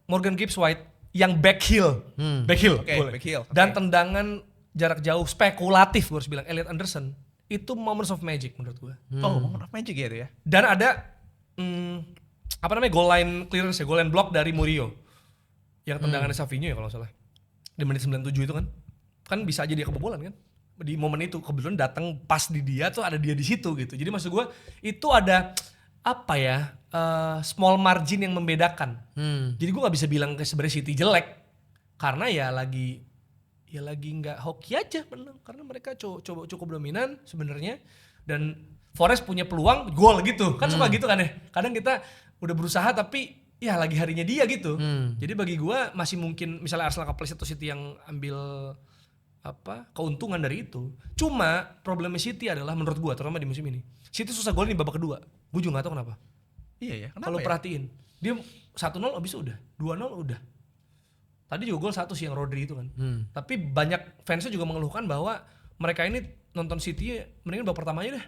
Morgan Gibbs White yang back heel. Oke, Boleh. back heel, Dan oke. tendangan jarak jauh spekulatif gua harus bilang Elliot Anderson itu moments of magic menurut gua. Oh, moment of magic ya itu ya. Dan ada apa namanya goal line clearance ya, goal line block dari Murillo. Yang tendangannya Savinho ya kalau nggak salah. Di menit 97 itu kan. Kan bisa aja dia kebobolan kan. Di momen itu kebetulan datang pas di dia tuh ada dia di situ gitu. Jadi maksud gue itu ada apa ya small margin yang membedakan. Jadi gue nggak bisa bilang sebenarnya City jelek karena ya lagi nggak hoki aja menang karena mereka cukup dominan sebenarnya dan Forest punya peluang gol gitu kan suka gitu kan ya. Kadang kita udah berusaha tapi ya lagi harinya dia gitu. Jadi bagi gue masih mungkin misalnya Arsenal kepleset atau City yang ambil keuntungan dari itu. Cuma problemnya City adalah menurut gue terutama di musim ini. City susah gol di babak kedua. Gue juga gak tahu kenapa. Iya ya. Kalau perhatiin, dia 1-0 abis udah, 2-0 udah. Tadi juga gol 1 sih yang Rodri itu kan. Tapi banyak fansnya juga mengeluhkan bahwa mereka ini nonton City mendingan babak pertamanya deh.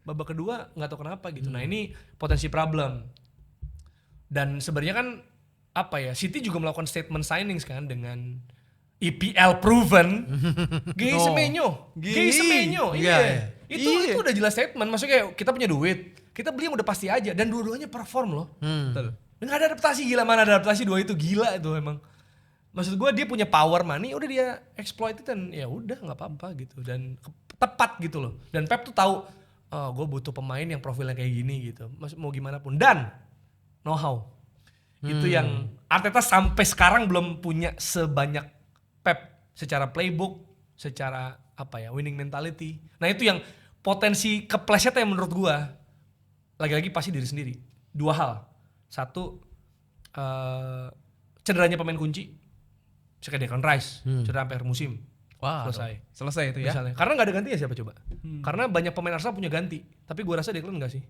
Babak kedua nggak tahu kenapa gitu. Nah ini potensi problem. Dan sebenarnya kan City juga melakukan statement signings kan dengan EPL proven Gay Semenyo. Iya. Itu udah jelas statement. Maksudnya kayak kita punya duit, kita beli yang udah pasti aja dan dua-duanya perform loh. Betul. Nggak ada adaptasi, gila mana ada adaptasi, dua itu gila itu emang. Maksud gue dia punya power money, udah dia exploit itu dan ya udah nggak apa-apa gitu dan tepat gitu loh. Dan Pep tuh tahu, gue butuh pemain yang profilnya kayak gini gitu. Mau gimana pun dan know how. Itu yang Arteta sampai sekarang belum punya sebanyak Pep secara playbook, secara winning mentality. Nah itu yang potensi keplesetnya menurut gue. Lagi-lagi pasti diri sendiri. 2 hal. 1 cederanya pemain kunci. Misalnya Declan Rice, cedera sampai akhir musim. Wah, selesai itu ya. Misalnya. Karena gak ada gantinya siapa coba. Karena banyak pemain Arsenal punya ganti. Tapi gue rasa Declan gak sih.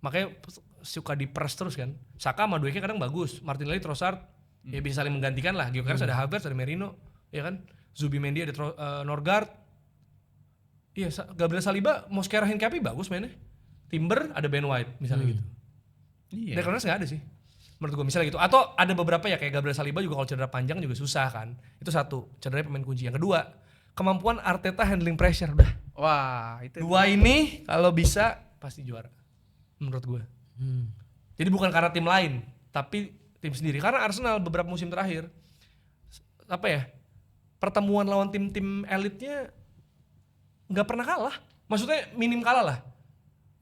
Makanya suka diperes terus kan. Saka sama Dueke kadang bagus. Martinelli, Trossard ya bisa saling menggantikan lah. Gyökeres ada Havertz, ada Merino, ya kan. Zubimendi ada Norgard. Iya, Gabriel Saliba, Mosquera, Hincapié bagus mainnya. Timber ada Ben White misalnya gitu. Iya. Declan Rice gak ada sih. Menurut gue misalnya gitu. Atau ada beberapa ya kayak Gabriel Saliba juga kalau cedera panjang juga susah kan. Itu 1, cederanya pemain kunci. Yang kedua, kemampuan Arteta handling pressure udah. Wah, itu 2 ini kalau bisa pasti juara. Menurut gue. Jadi bukan karena tim lain, tapi tim sendiri. Karena Arsenal beberapa musim terakhir pertemuan lawan tim-tim elitnya nggak pernah kalah. Maksudnya minim kalah lah.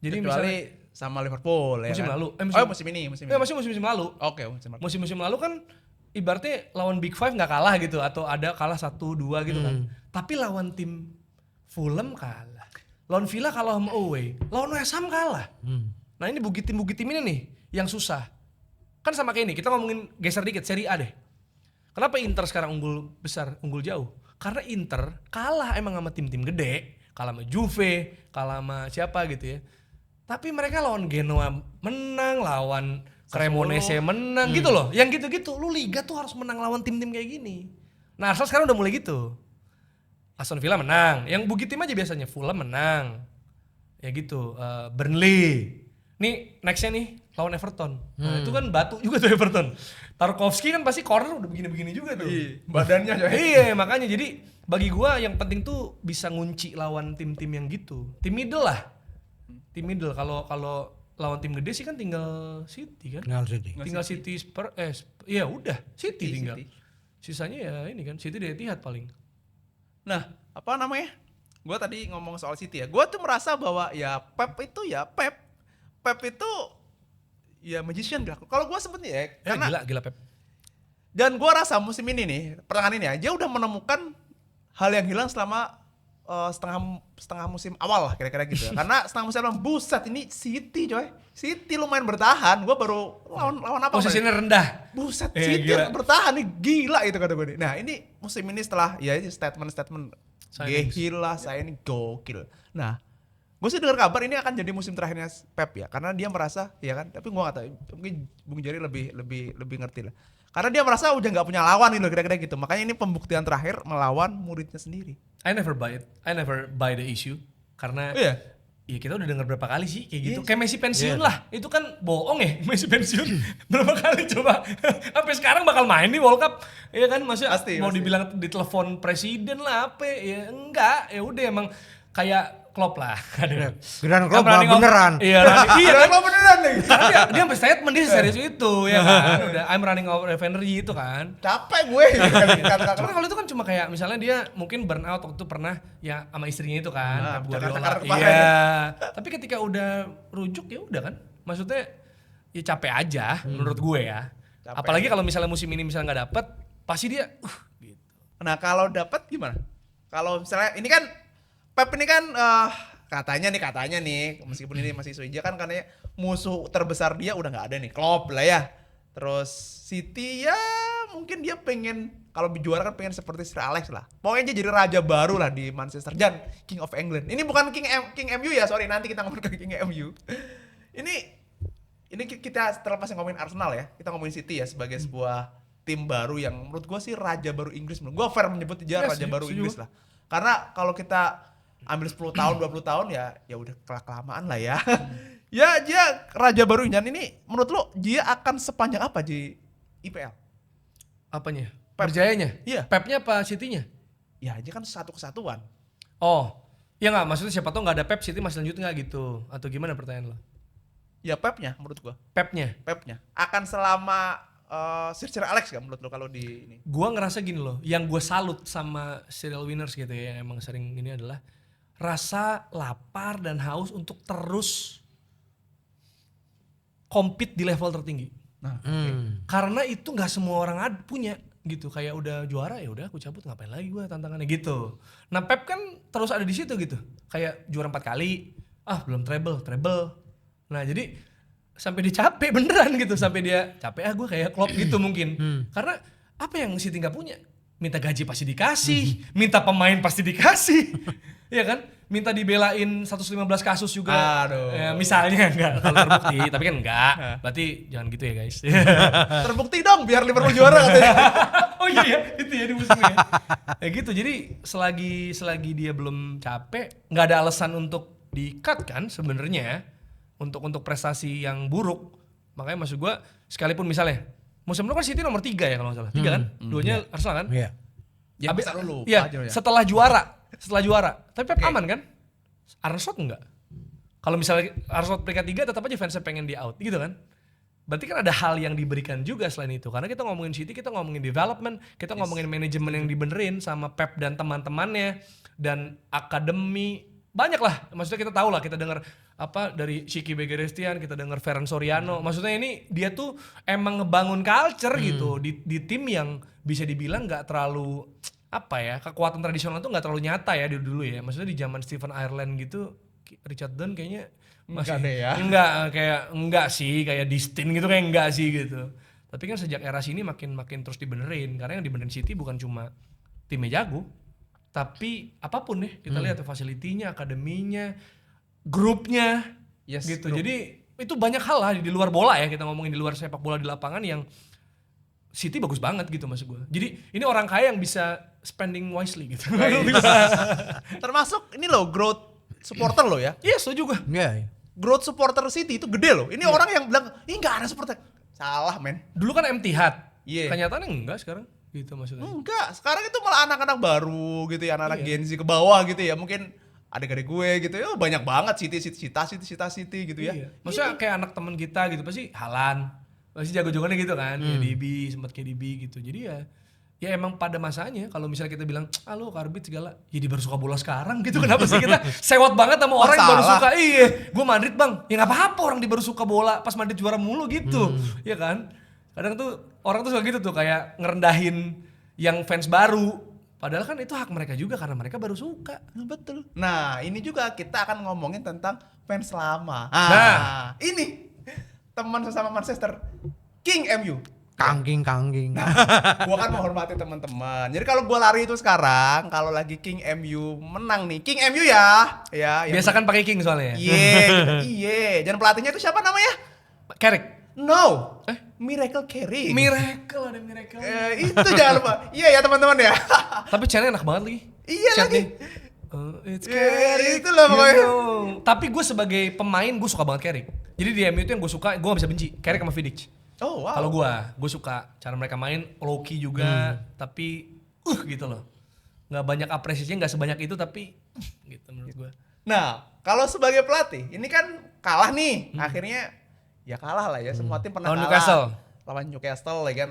Jadi kecuali sama Liverpool ya musim kan? lalu. Musim ini. Masih musim lalu. Oke, musim lalu. Musim lalu kan ibaratnya lawan Big Five nggak kalah gitu atau ada kalah 1-2 gitu kan. Tapi lawan tim Fulham kalah. Lawan Villa kalah sama away. Lawan West Ham kalah. Nah ini tim ini nih yang susah. Kan sama kayak ini, kita ngomongin geser dikit Serie A deh. Kenapa Inter sekarang unggul besar, unggul jauh? Karena Inter kalah emang sama tim-tim gede. Kalah sama Juve, kalah sama siapa gitu ya. Tapi mereka lawan Genoa menang, lawan Cremonese menang gitu loh. Yang gitu-gitu, lu liga tuh harus menang lawan tim-tim kayak gini. Nah Arsenal sekarang udah mulai gitu. Aston Villa menang, yang bugit tim aja biasanya. Fulham menang, ya gitu. Burnley, nih nextnya nih lawan Everton. Nah itu kan batu juga tuh Everton. Tarkowski kan pasti corner udah begini-begini juga tuh. Badannya aja. Iya makanya jadi bagi gua yang penting tuh bisa ngunci lawan tim-tim yang gitu. Tim middle lah. Tim middle kalau lawan tim gede sih kan tinggal City kan. Tinggal City ya udah City tinggal. Sisanya ya ini kan City di Etihad paling. Nah, apa namanya? Gua tadi ngomong soal City ya. Gua tuh merasa bahwa ya Pep itu ya magician gak? Kalau gue sebetulnya karena gila Pep. Dan gue rasa musim ini nih, pertengahan ini aja udah menemukan hal yang hilang selama setengah musim awal lah kira-kira gitu ya. Karena setengah musim awal, buset ini City coy. City lumayan bertahan. Gue baru lawan apa? Posisinya rendah. Buset, City bertahan nih gila itu kata gue nih. Nah ini musim ini setelah ya ini statement gila saya ini gokil. Nah gue sih dengar kabar ini akan jadi musim terakhirnya Pep ya, karena dia merasa ya kan, tapi gue nggak tahu, mungkin Bung Jari lebih ngerti lah, karena dia merasa udah nggak punya lawan gitu kira-kira gitu, makanya ini pembuktian terakhir melawan muridnya sendiri. I never buy the issue karena ya kita udah dengar berapa kali sih kayak gitu, kayak Messi pensiun lah, itu kan bohong ya Messi pensiun berapa kali coba, sampai sekarang bakal main di World Cup, ya kan maksudnya mau dibilang ditelepon presiden lah apa ya enggak, ya udah emang kayak Klopp lah. Grand Klopp Yang beneran. Iya, iya kan? Kalau beneran nih. Karena dia sampai statement dia serius itu ya kan. Udah I'm running out of energy itu kan. Capek gue. Cuma kalau itu kan cuma kayak misalnya dia mungkin burn out waktu itu pernah ya sama istrinya itu kan. Nah, Pep Guardiola. cakar-cakar kemarin. Iya. Tapi ketika udah rujuk ya udah kan. Maksudnya ya capek aja menurut gue ya. Capek. Apalagi kalau misalnya musim ini misalnya nggak dapet, pasti dia gitu. Nah kalau dapat gimana? Kalau misalnya ini kan Pep ini kan katanya nih meskipun ini masih isu hijau kan katanya musuh terbesar dia udah nggak ada nih, Klopp lah ya. Terus City ya mungkin dia pengen kalau juara kan pengen seperti Sir Alex lah. Pokoknya dia jadi raja baru lah di Manchester. Jangan King of England. Ini bukan King MU ya, sorry nanti kita ngomong ke King MU. Ini kita terlepas ngomongin Arsenal ya, kita ngomongin City ya sebagai sebuah tim baru yang menurut gue sih raja baru Inggris. Menurut gue fair menyebut dia Ya, raja baru setuju. Inggris lah. Karena kalau kita ambil 10 tahun, 20 tahun ya udah kelamaan lah ya. Ya dia raja baru. Dan ini menurut lo dia akan sepanjang apa di IPL? Apanya? Pep. Berjayanya? Iya. Pepnya apa City-nya? Ya dia kan satu kesatuan. Oh, ya nggak, maksudnya siapa tau nggak ada Pep, City masih lanjut nggak gitu? Atau gimana pertanyaan lo? Ya Pepnya menurut gua. Pepnya? Akan selama Sir Alex gak menurut lo kalau di ini? Gua ngerasa gini loh, yang gue salut sama serial winners gitu ya, yang emang sering ini adalah rasa lapar dan haus untuk terus compete di level tertinggi. Nah, Karena itu nggak semua orang punya gitu. Kayak udah juara ya udah aku cabut, ngapain lagi gue tantangannya gitu. Nah Pep kan terus ada di situ gitu. Kayak juara 4 kali, belum treble. Nah jadi sampai dia capek beneran gitu, sampai dia capek gue kayak Klopp gitu mungkin. Karena apa yang City nggak punya? Minta gaji pasti dikasih, minta pemain pasti dikasih. Iya kan? Minta dibelain 115 kasus juga. Aduh. Ya, misalnya enggak kalau terbukti, tapi kan enggak. Berarti jangan gitu ya guys. terbukti dong biar Liverpool juara katanya. Oh iya ya, itu ya di musimnya. Ya gitu. Jadi selagi dia belum capek, nggak ada alasan untuk di-cut kan sebenarnya untuk prestasi yang buruk. Makanya maksud gua sekalipun misalnya musim lalu kan City nomor 3 ya kalau nggak salah. 3 kan? Duanya Arsenal kan? Iya. Ya Abis- bisa lu lupa iya, aja ya. setelah juara. Tapi Pep Oke. aman kan? Arne Slot enggak? Kalau misalnya Arne Slot peringkat 3 tetap aja fansnya pengen dia out gitu kan? Berarti kan ada hal yang diberikan juga selain itu. Karena kita ngomongin City, kita ngomongin development, kita ngomongin manajemen yang dibenerin sama Pep dan teman-temannya dan akademi. Banyak lah, maksudnya kita tahu lah, kita dengar apa dari Shiki Begerestian, kita dengar Ferran Soriano. Maksudnya ini dia tuh emang ngebangun culture gitu di tim yang bisa dibilang nggak terlalu apa ya, kekuatan tradisional tuh nggak terlalu nyata ya dulu ya. Maksudnya di zaman Stephen Ireland gitu, Richard Dunn kayaknya masih Enggak deh ya. enggak sih, kayak Distin gitu kayak enggak sih gitu. Tapi kan sejak era sini makin terus dibenerin, karena yang dibenerin City bukan cuma timnya jago, tapi apapun nih kita lihat tuh fasilitinya, akademinya, grupnya, Yes, gitu. grup. Jadi itu banyak hal lah di luar bola ya, kita ngomongin di luar sepak bola di lapangan yang City bagus banget gitu maksud gue. Jadi ini orang kaya yang bisa spending wisely gitu. Termasuk ini loh growth supporter lo ya. Iya setuju gue. Iya. Growth supporter City itu gede loh. Ini orang yang bilang, "Ih enggak ada supporter." Salah, men. Dulu kan empty hat. Iya. Kenyataannya enggak sekarang gitu maksudnya. Enggak, sekarang itu malah anak-anak baru gitu ya, anak-anak Iya. Gen Z ke bawah gitu ya. Mungkin adik-adik gue gitu ya, banyak banget City gitu ya. Iya. Maksudnya kayak anak teman kita gitu pasti Halan, pasti jago-jagoannya gitu kan, KDB, sempat KDB gitu. Jadi ya emang pada masanya kalau misalnya kita bilang, lo Karbit segala, ya dia baru suka bola sekarang gitu. Kenapa sih kita sewot banget sama orang yang baru salah. suka? Iya, gue Madrid bang, ya nggak apa-apa orang dia baru suka bola pas Madrid juara mulu gitu, ya kan? Kadang tuh orang tuh suka gitu tuh kayak ngerendahin yang fans baru. Padahal kan itu hak mereka juga karena mereka baru suka. Betul. Nah, ini juga kita akan ngomongin tentang fans lama. Nah. Ini teman sesama Manchester, King MU. Kangging. Gua kan menghormati teman-teman. Jadi kalau gua lari itu sekarang, kalau lagi King MU menang nih, King MU ya. Ya, yang Biasakan pakai King soalnya. Iya. Dan pelatihnya itu siapa namanya? Carrick. No. Miracle Carey. Miracle, ada miracle. Itu jangan lupa. Iya ya teman-teman ya. Tapi channelnya enak banget lagi. Iya Chatnya. lagi. It's Carrick. Itu lah pokoknya. Tapi gue sebagai pemain gue suka banget Carrick. Jadi di MU itu yang gue suka, gue gak bisa benci. Carrick sama Vidic. Oh wow. Kalau gue suka cara mereka main, low key juga, tapi gitu loh. Gak banyak apresiasinya, gak sebanyak itu tapi gitu menurut gue. Nah, kalau sebagai pelatih, ini kan kalah nih. Akhirnya ya kalah lah ya. Semua tim pernah Lawan kalah. Newcastle. Lawan Newcastle ya kan,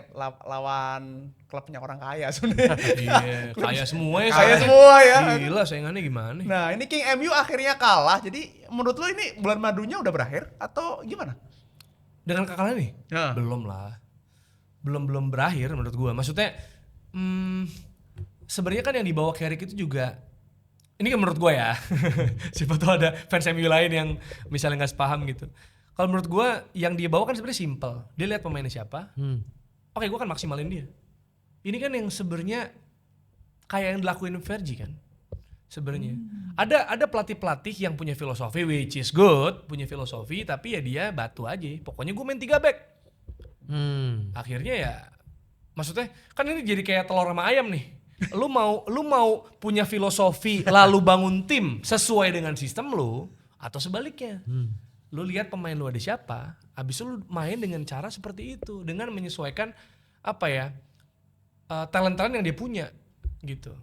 lawan klubnya orang kaya sebenarnya. Iya, kaya semua ya. Kaya semua ya. Gila saingannya gimana? Nah, ini King MU akhirnya kalah. Jadi menurut lo ini bulan madunya udah berakhir atau gimana? Dengan kekalahan nih? Ya. Belum lah. Belum berakhir menurut gua. Maksudnya sebenarnya kan yang dibawa Carrick itu juga, ini kan menurut gua ya. Siapa tahu ada fans MU lain yang misalnya nggak sepaham gitu. Kalau menurut gua yang dia bawa kan sebenarnya simple. Dia lihat pemainnya siapa. Oke, gua kan maksimalin dia. Ini kan yang sebenarnya kayak yang dilakuin Fergie kan. Sebenarnya ada pelatih-pelatih yang punya filosofi which is good, punya filosofi tapi ya dia batu aja. Pokoknya gue main 3 back. Akhirnya ya maksudnya kan ini jadi kayak telur sama ayam nih. Lu mau punya filosofi lalu bangun tim sesuai dengan sistem lu atau sebaliknya. Lu lihat pemain lu ada siapa, habis itu lu main dengan cara seperti itu dengan menyesuaikan apa ya? Talent-talent yang dia punya gitu.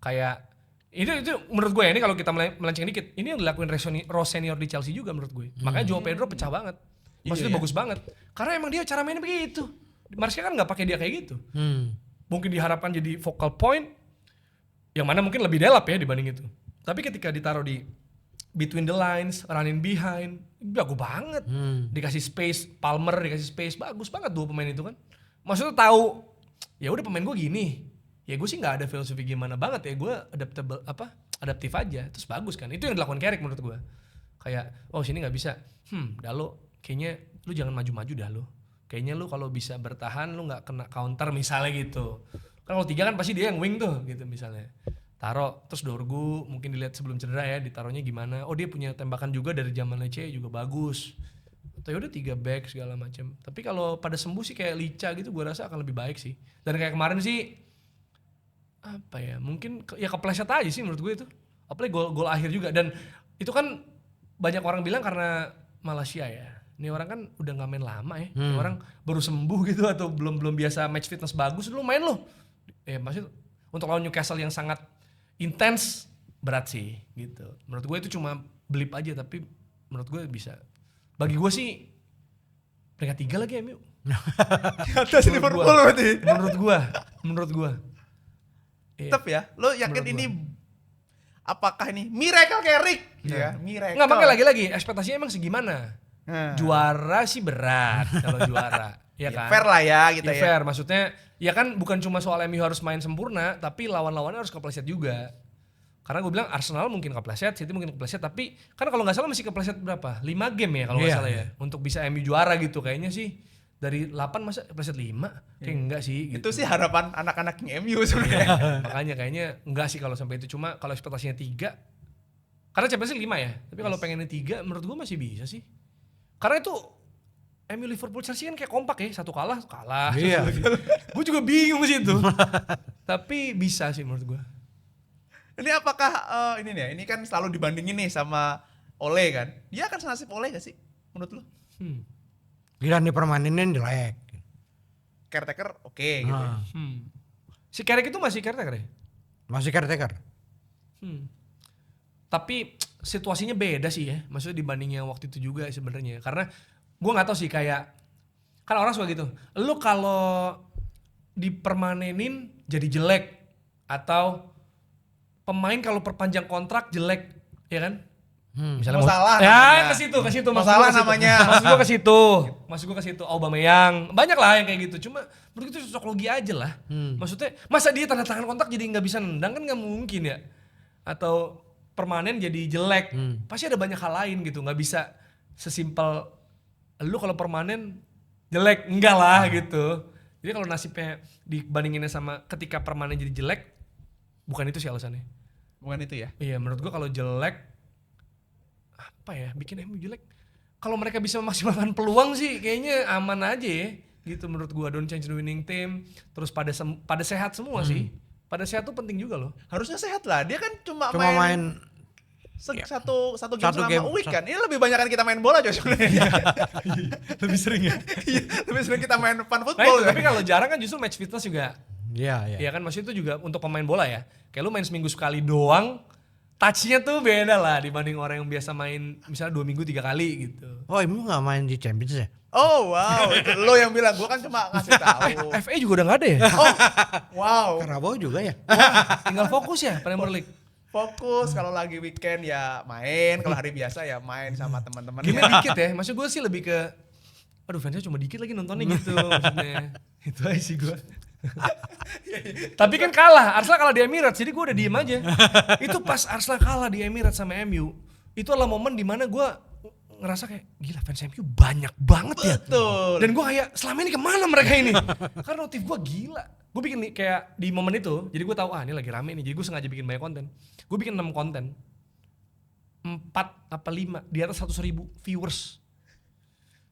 Kayak itu menurut gue ya, ini kalau kita melenceng dikit, ini yang dilakuin Rose senior di Chelsea juga menurut gue. Makanya Joao Pedro pecah banget. Maksudnya bagus banget. Karena emang dia cara mainnya begitu. Martial kan nggak pakai dia kayak gitu. Mungkin diharapkan jadi focal point, yang mana mungkin lebih delap ya dibanding itu. Tapi ketika ditaruh di between the lines, running behind, bagus banget. Dikasih space, Palmer dikasih space, bagus banget dua pemain itu kan. Maksudnya tahu, ya udah pemain gue gini. Ya gue sih nggak ada filosofi gimana banget ya, gue adaptif aja, terus bagus kan. Itu yang dilakukan Carrick menurut gue. Kayak, oh sini nggak bisa, Dalo, kayaknya lu jangan maju-maju dah lu. Kayaknya lu kalau bisa bertahan lu nggak kena counter misalnya gitu. Kan kalau 3 kan pasti dia yang wing tuh gitu misalnya. Taro, terus Dorgu mungkin dilihat sebelum cedera ya, ditaruhnya gimana. Oh dia punya tembakan juga dari zaman Lecce juga bagus. Atau yaudah 3 back segala macam. Tapi kalau pada sembuh sih kayak Licha gitu gue rasa akan lebih baik sih. Dan kayak kemarin sih apa ya, mungkin ya kepleset aja sih menurut gue itu. Apalagi gol akhir juga, dan itu kan banyak orang bilang karena Malaysia ya. Ini orang kan udah nggak main lama ya. Ini orang baru sembuh gitu atau belum biasa match fitness bagus, lu main lo. Maksud untuk lawan Newcastle yang sangat intens berat sih gitu. Menurut gue itu cuma blip aja, tapi menurut gue bisa. Bagi gue sih peringkat 3 lagi MU. Di atas Liverpool berarti. Menurut gue. Tetap ya, lo yakin ini apakah ini miracle Carrick? Ya, miracle. Nggak, makanya lagi-lagi ekspektasinya emang segimana? Juara sih berat kalau juara, ya kan? Fair lah ya gitu ya. Fair, maksudnya ya kan bukan cuma soal MU harus main sempurna, tapi lawan-lawannya harus kepleset juga. Karena gue bilang Arsenal mungkin kepleset, City mungkin kepleset, tapi kan kalau nggak salah masih kepleset berapa? 5 game ya kalau nggak salah ya, untuk bisa MU juara gitu kayaknya sih. Dari 8 masa kepleset 5? Kayak enggak sih gitu. Itu sih harapan anak-anak MU sebenarnya. Makanya kayaknya enggak sih kalau sampai itu, cuma kalau ekspektasinya 3. Karena Champions League 5 ya. Tapi kalau pengennya 3 menurut gue masih bisa sih. Karena itu MU Liverpool Chelsea kan kayak kompak ya, satu kalah. Iya. Gue juga bingung sih itu. Tapi bisa sih menurut gue. Ini apakah ini nih, ini kan selalu dibandingin nih sama Ole kan. Dia akan senasib Ole gak sih menurut lo? Gila nih permainannya jelek. Caretaker oke gitu. Si Carrick itu masih caretaker ya? Masih caretaker. Tapi situasinya beda sih ya, maksudnya dibanding yang waktu itu juga sebenarnya. Karena gue nggak tahu sih, kayak kan orang suka gitu. Lu kalau dipermanenin jadi jelek, atau pemain kalau perpanjang kontrak jelek, ya kan? Misalnya Mau salah ya namanya. ke situ Mau salah namanya. Maksud gua ke situ Aubameyang, banyak lah yang kayak gitu. Cuma menurut itu cocok logi aja lah. Maksudnya masa dia tanda tangan kontrak jadi nggak bisa nendang, kan nggak mungkin ya. Atau permanen jadi jelek, pasti ada banyak hal lain gitu. Nggak bisa sesimpel lu kalau permanen jelek, enggak lah gitu. Jadi kalau nasibnya dibandinginnya sama ketika permanen jadi jelek, bukan itu sih alasannya. Bukan itu ya? Iya, menurut gua kalau jelek apa ya, bikin MU jelek. Kalau mereka bisa memaksimalkan peluang sih kayaknya aman aja ya. Gitu menurut gua, don't change the winning team. Terus pada sehat semua sih. Pada sehat tuh penting juga loh. Harusnya sehat lah. Dia kan cuma main satu game Satu selama game. week kan. Ini lebih banyak kan kita main bola coy sebenarnya. Lebih sering ya. Iya, lebih sering kita main fun Nah, football. tapi kalau jarang kan justru match fitness juga. Iya. Iya kan, maksudnya itu juga untuk pemain bola ya. Kayak lu main seminggu sekali doang, touch-nya tuh beda lah dibanding orang yang biasa main misalnya 2 minggu 3 kali gitu. Oh, MU nggak main di Champions ya? Oh wow, itu lo yang bilang, gua kan cuma ngasih tahu. FA juga udah gak ada ya? Oh, wow. Karabau juga ya? Tinggal fokus ya Premier League. Fokus kalau lagi weekend ya main, kalau hari biasa ya main sama teman-teman. Game dikit ya, maksud gue sih lebih ke aduh fansnya cuma dikit lagi nontonnya gitu maksudnya. Itu aja sih gue. Tapi kan kalah, Arsenal kalah di Emirates, jadi gue udah diem aja. Itu pas Arsenal kalah di Emirates sama MU, itu adalah momen dimana gue ngerasa kayak gila fans MU banyak banget ya. Betul. Dan gue kayak selama ini kemana mereka ini? Karena notif gue gila. Gue bikin nih kayak di momen itu, jadi gue tahu ini lagi rame nih, jadi gue sengaja bikin banyak konten. Gue bikin 6 konten, 4 apa 5 di atas 100.000 viewers.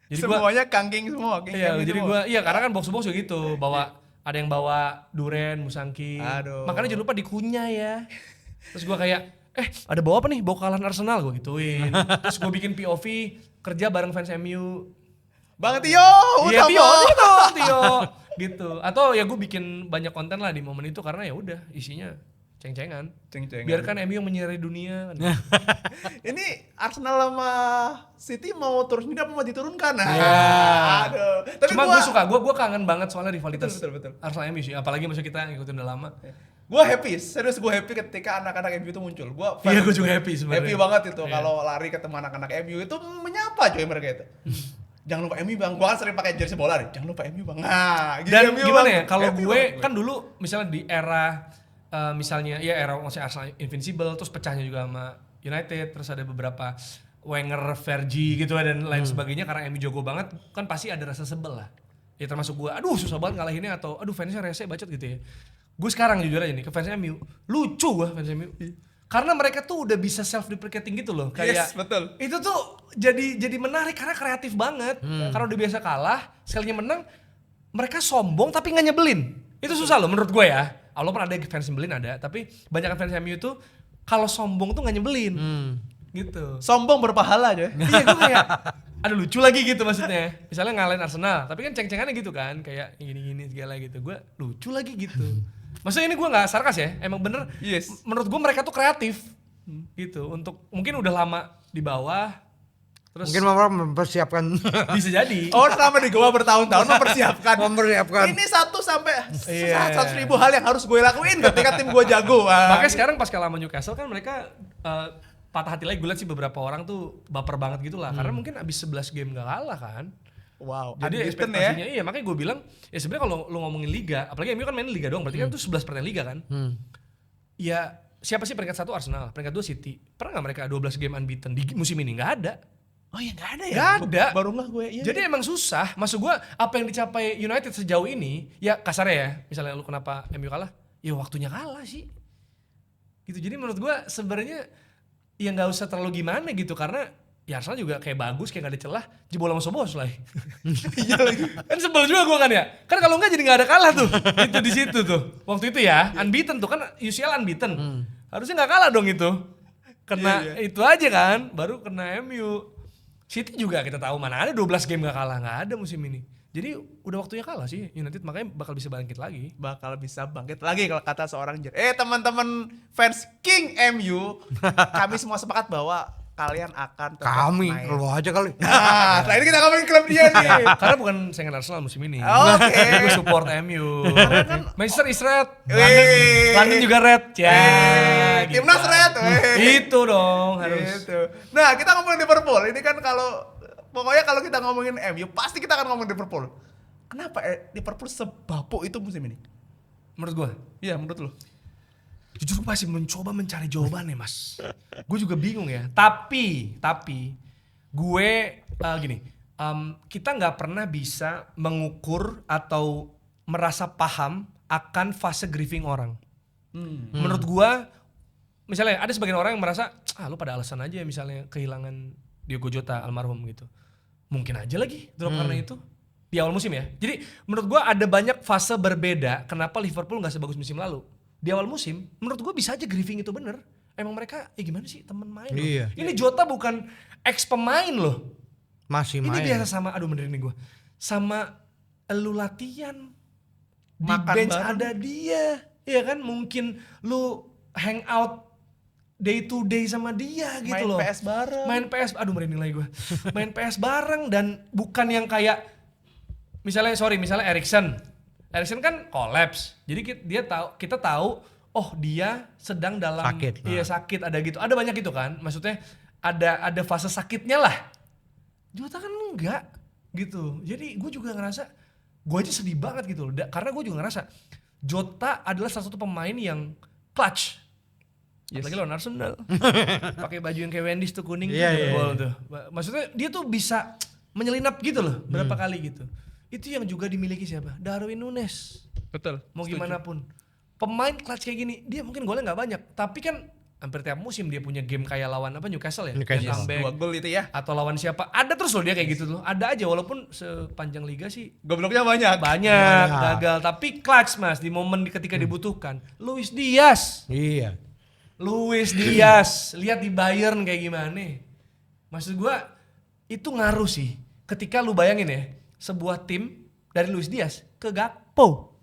Jadi Semuanya kangking semua. iya, jadi gue iya karena kan box juga gitu, bawa ada yang bawa duren, musangking. Aduh. Makanya jangan lupa dikunyah ya. Terus gue kayak ada bawa apa nih? Bawa kalahan Arsenal gue gituin. Terus gue bikin POV kerja bareng fans MU. Bang Tio, Iya utama. Tio gitu. Atau ya gue bikin banyak konten lah di momen itu karena ya udah isinya ceng-cengan. Ceng-cengan. Biarkan MU yang menyinari dunia. Ini Arsenal sama City mau terus pindah apa mau diturunkan? Nah, Iya. aduh. Tapi Cuma gue suka, gue kangen banget soalnya rivalitas Betul. Arsenal MU sih. Apalagi maksud kita ngikutin udah lama. Gue happy, serius gue happy ketika anak-anak MU itu muncul. Iya, gue juga happy sebenarnya. Happy banget itu Iya. kalau lari ketemu anak-anak MU itu menyapa coy mereka itu. Jangan lupa MU bang, gue kan sering pakai jersey bola nih. Jangan lupa MU bang. Nah, gitu Dan MU, gimana Bang. ya, kalau Happy gue banget kan dulu misalnya di era misalnya ya era maksudnya Arsenal Invincible, terus pecahnya juga sama United, terus ada beberapa Wenger, Fergie gitu dan lain sebagainya karena MU jago banget, kan pasti ada rasa sebel lah. Ya termasuk gue, aduh susah banget ngalahinnya atau aduh fansnya rese bacot gitu ya. Gue sekarang jujur aja nih ke fans MU, lucu gue fans MU. Karena mereka tuh udah bisa self deprecating gitu loh, kayak Yes, betul. itu tuh jadi menarik karena kreatif banget. Karena udah biasa kalah, sekalinya menang mereka sombong tapi nggak nyebelin. Itu susah loh menurut gue ya. Allah pun ada fans nyebelin ada, tapi banyak fans MU itu kalau sombong tuh nggak nyebelin. Gitu. Sombong berpahala coy. Iya gue kayak ada lucu lagi gitu maksudnya. Misalnya ngalahin Arsenal, tapi kan ceng-cengannya gitu kan, kayak gini-gini segala gitu. Gue lucu lagi gitu. Maksudnya ini gue nggak sarkas ya, emang bener. Yes. Menurut gue mereka tuh kreatif gitu. Untuk mungkin udah lama di bawah, terus Mungkin Mama mempersiapkan bisa jadi. Oh selama di gua bertahun-tahun mempersiapkan. Ini 1 sampai Iya. 100.000 hal yang harus gue lakuin ketika tim gue jago. Makanya sekarang pas kalah sama Newcastle kan mereka patah hati lagi. Gue liat sih beberapa orang tuh baper banget gitu lah. Karena mungkin abis 11 game gak kalah kan. Wow, Jadi unbeaten ekspektasinya iya, makanya gue bilang ya sebenarnya kalau lu ngomongin liga, apalagi MU kan main liga doang, berarti kan itu 11 pertandingan liga kan. Ya siapa sih peringkat 1 Arsenal, peringkat 2 City. Pernah gak mereka 12 game unbeaten di musim ini? Gak ada. Oh iya gak ada ya? Gak ada. Baru nggak gue. Iya, Jadi emang susah. Maksud gue apa yang dicapai United sejauh ini, ya kasarnya ya, misalnya lu kenapa MU kalah, ya waktunya kalah sih. Gitu. Jadi menurut gue sebenarnya ya nggak usah terlalu gimana gitu karena ya Arsenal juga kayak bagus, kayak gak ada celah, jebol sama Szoboszlai. Iya lagi. Kan sebel juga gue kan ya. Kan kalau enggak jadi gak ada kalah tuh. Itu di situ tuh. Waktu itu ya, unbeaten tuh kan UCL unbeaten. Harusnya gak kalah dong itu. Kena itu aja kan, baru kena MU. City juga kita tahu mana ada 12 game gak kalah, gak ada musim ini. Jadi udah waktunya kalah sih United, makanya bakal bisa bangkit lagi. bakal bisa bangkit lagi kalau kata seorang teman-teman fans King MU, kami semua sepakat bahwa kalian akan tetap kami, main. lu aja kali. Nah, setelah ini kita ngomongin klub dia nih. Karena bukan saingan Arsenal musim ini. Oke. Gue support MU. Manchester is red. Wih. London juga red. Ya. gitu. Timnas red. Wih. Itu dong harus. Gitu. Nah, kita ngomongin Liverpool. Ini kan pokoknya kalau kita ngomongin MU, pasti kita akan ngomongin Liverpool. Kenapa Liverpool sebapuk itu musim ini? Menurut gue. Iya, menurut lu? Jujur gue masih mencoba mencari jawabannya mas. Gue juga bingung ya. Tapi gue gini. Kita nggak pernah bisa mengukur atau merasa paham akan fase grieving orang. Menurut gue, misalnya ada sebagian orang yang merasa, lu pada alasan aja misalnya kehilangan Diogo Jota almarhum gitu. Mungkin aja lagi drop karena itu. Di awal musim ya. Jadi menurut gue ada banyak fase berbeda kenapa Liverpool gak sebagus musim lalu. Di awal musim, menurut gue bisa aja grieving itu bener. Emang mereka, gimana sih temen main loh. Iya. Ini Jota bukan ex pemain loh. Masih Ini main. biasa sama, aduh benerin nih gue. Sama lu latihan, di Makan bench bareng. ada dia. Iya kan, mungkin lu hang out day to day sama dia gitu Main loh. PS bareng. Main PS, aduh merinding lagi gue. Main PS bareng dan bukan yang kayak misalnya Erikson kan collapse. Jadi kita tahu oh dia sedang dalam Sakit. Iya sakit ada gitu. Ada banyak gitu kan. Maksudnya ada fase sakitnya lah. Jota kan enggak gitu. Jadi gue juga ngerasa gue aja sedih banget gitu loh. Karena gue juga ngerasa Jota adalah salah satu pemain yang clutch. Yes. Apalagi lawan Arsenal. Pakai baju yang kayak Wendy's tuh kuning Iya, tuh iya, gol tuh. Maksudnya dia tuh bisa menyelinap gitu loh berapa kali gitu. Itu yang juga dimiliki siapa? Darwin Nunes. Betul. Mau setuju. gimana pun. Pemain clutch kayak gini, dia mungkin golnya nggak banyak, tapi kan hampir tiap musim dia punya game kayak lawan apa Newcastle ya, Newcastle. Yang comeback. 2 gol itu ya. Atau lawan siapa? Ada terus loh dia kayak gitu loh. Ada aja walaupun sepanjang liga sih Gobloknya banyak. banyak gagal, tapi clutch Mas di momen ketika dibutuhkan. Luis Diaz, Iya. lihat di Bayern kayak gimana. Maksud gua itu ngaruh sih. Ketika lu bayangin ya, sebuah tim dari Luis Diaz ke Gakpo.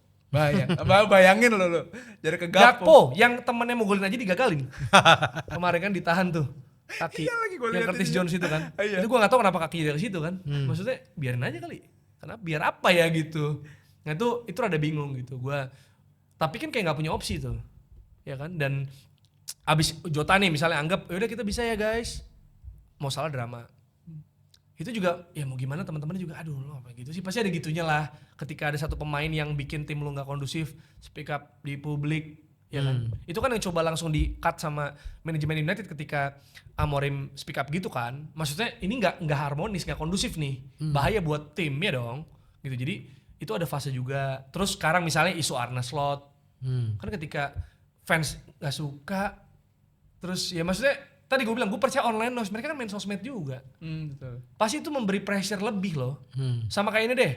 Bayangin lo. Jadi ke Gakpo yang temennya mau golin aja digagalin. Kemarin kan ditahan tuh kaki Iya lagi gua yang lihat Curtis itu. Jones itu kan. Iya. Itu gua nggak tahu kenapa kakinya dari situ kan. Maksudnya biarin aja kali. Karena biar apa ya gitu. Nah itu rada bingung gitu gua. Tapi kan kayak nggak punya opsi tuh. Ya kan? Dan abis Jota nih misalnya anggap yaudah kita bisa ya guys. Mau salah drama. Itu juga ya mau gimana teman-teman juga aduh lo apa gitu sih pasti ada gitunya lah ketika ada satu pemain yang bikin tim lu nggak kondusif speak up di publik ya kan itu kan yang coba langsung di cut sama manajemen United ketika Amorim speak up gitu kan maksudnya ini nggak harmonis nggak kondusif nih bahaya buat tim ya dong gitu jadi itu ada fase juga terus sekarang misalnya isu Arne Slot kan ketika fans nggak suka terus ya maksudnya tadi gue bilang gue percaya online loh mereka kan main sosmed juga Betul. pasti itu memberi pressure lebih loh. Sama kayak ini deh,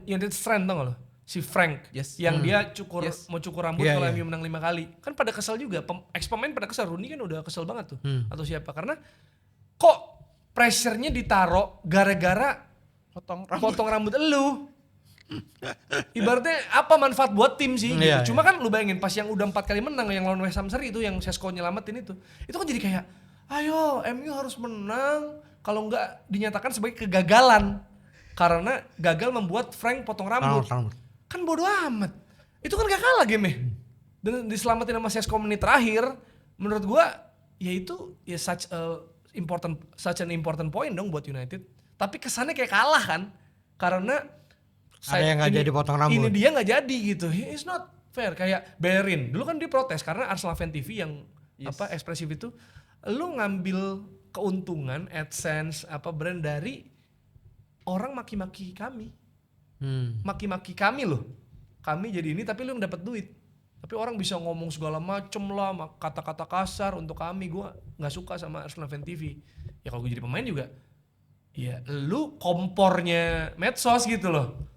United Strength tau gak lo? Si Frank, Yes. yang dia mau cukur rambut Iya, kalau iya. MU menang 5 kali. Kan pada kesel juga, ex-pemain pada kesel, Rooney kan udah kesel banget tuh. Atau siapa, karena kok pressure-nya ditaro gara-gara potong rambut elu. Ibaratnya apa manfaat buat tim sih gitu. Iya, Cuma kan lu bayangin pas yang udah 4 kali menang yang lawan West Ham seri itu yang Sesko nyelamatin itu kan jadi kayak ayo MU harus menang kalau enggak dinyatakan sebagai kegagalan karena gagal membuat Frank potong rambut. Kan bodo amat. Itu kan gak kalah game dan diselamatin sama Sesko menit terakhir menurut gua ya itu ya such an important point dong buat United. Tapi kesannya kayak kalah kan karena Ada yang nggak jadi potong rambut. ini dia nggak jadi gitu. It's not fair. Kayak Berin dulu kan dia protes karena Arsenal Fan TV yang ekspresif itu, lu ngambil keuntungan AdSense brand dari orang maki-maki kami, maki-maki kami loh. Kami jadi ini tapi lu yang dapat duit. Tapi orang bisa ngomong segala macem lah, kata-kata kasar untuk kami. Gua nggak suka sama Arsenal Fan TV. Ya kalau gue jadi pemain juga, ya lu kompornya medsos gitu loh.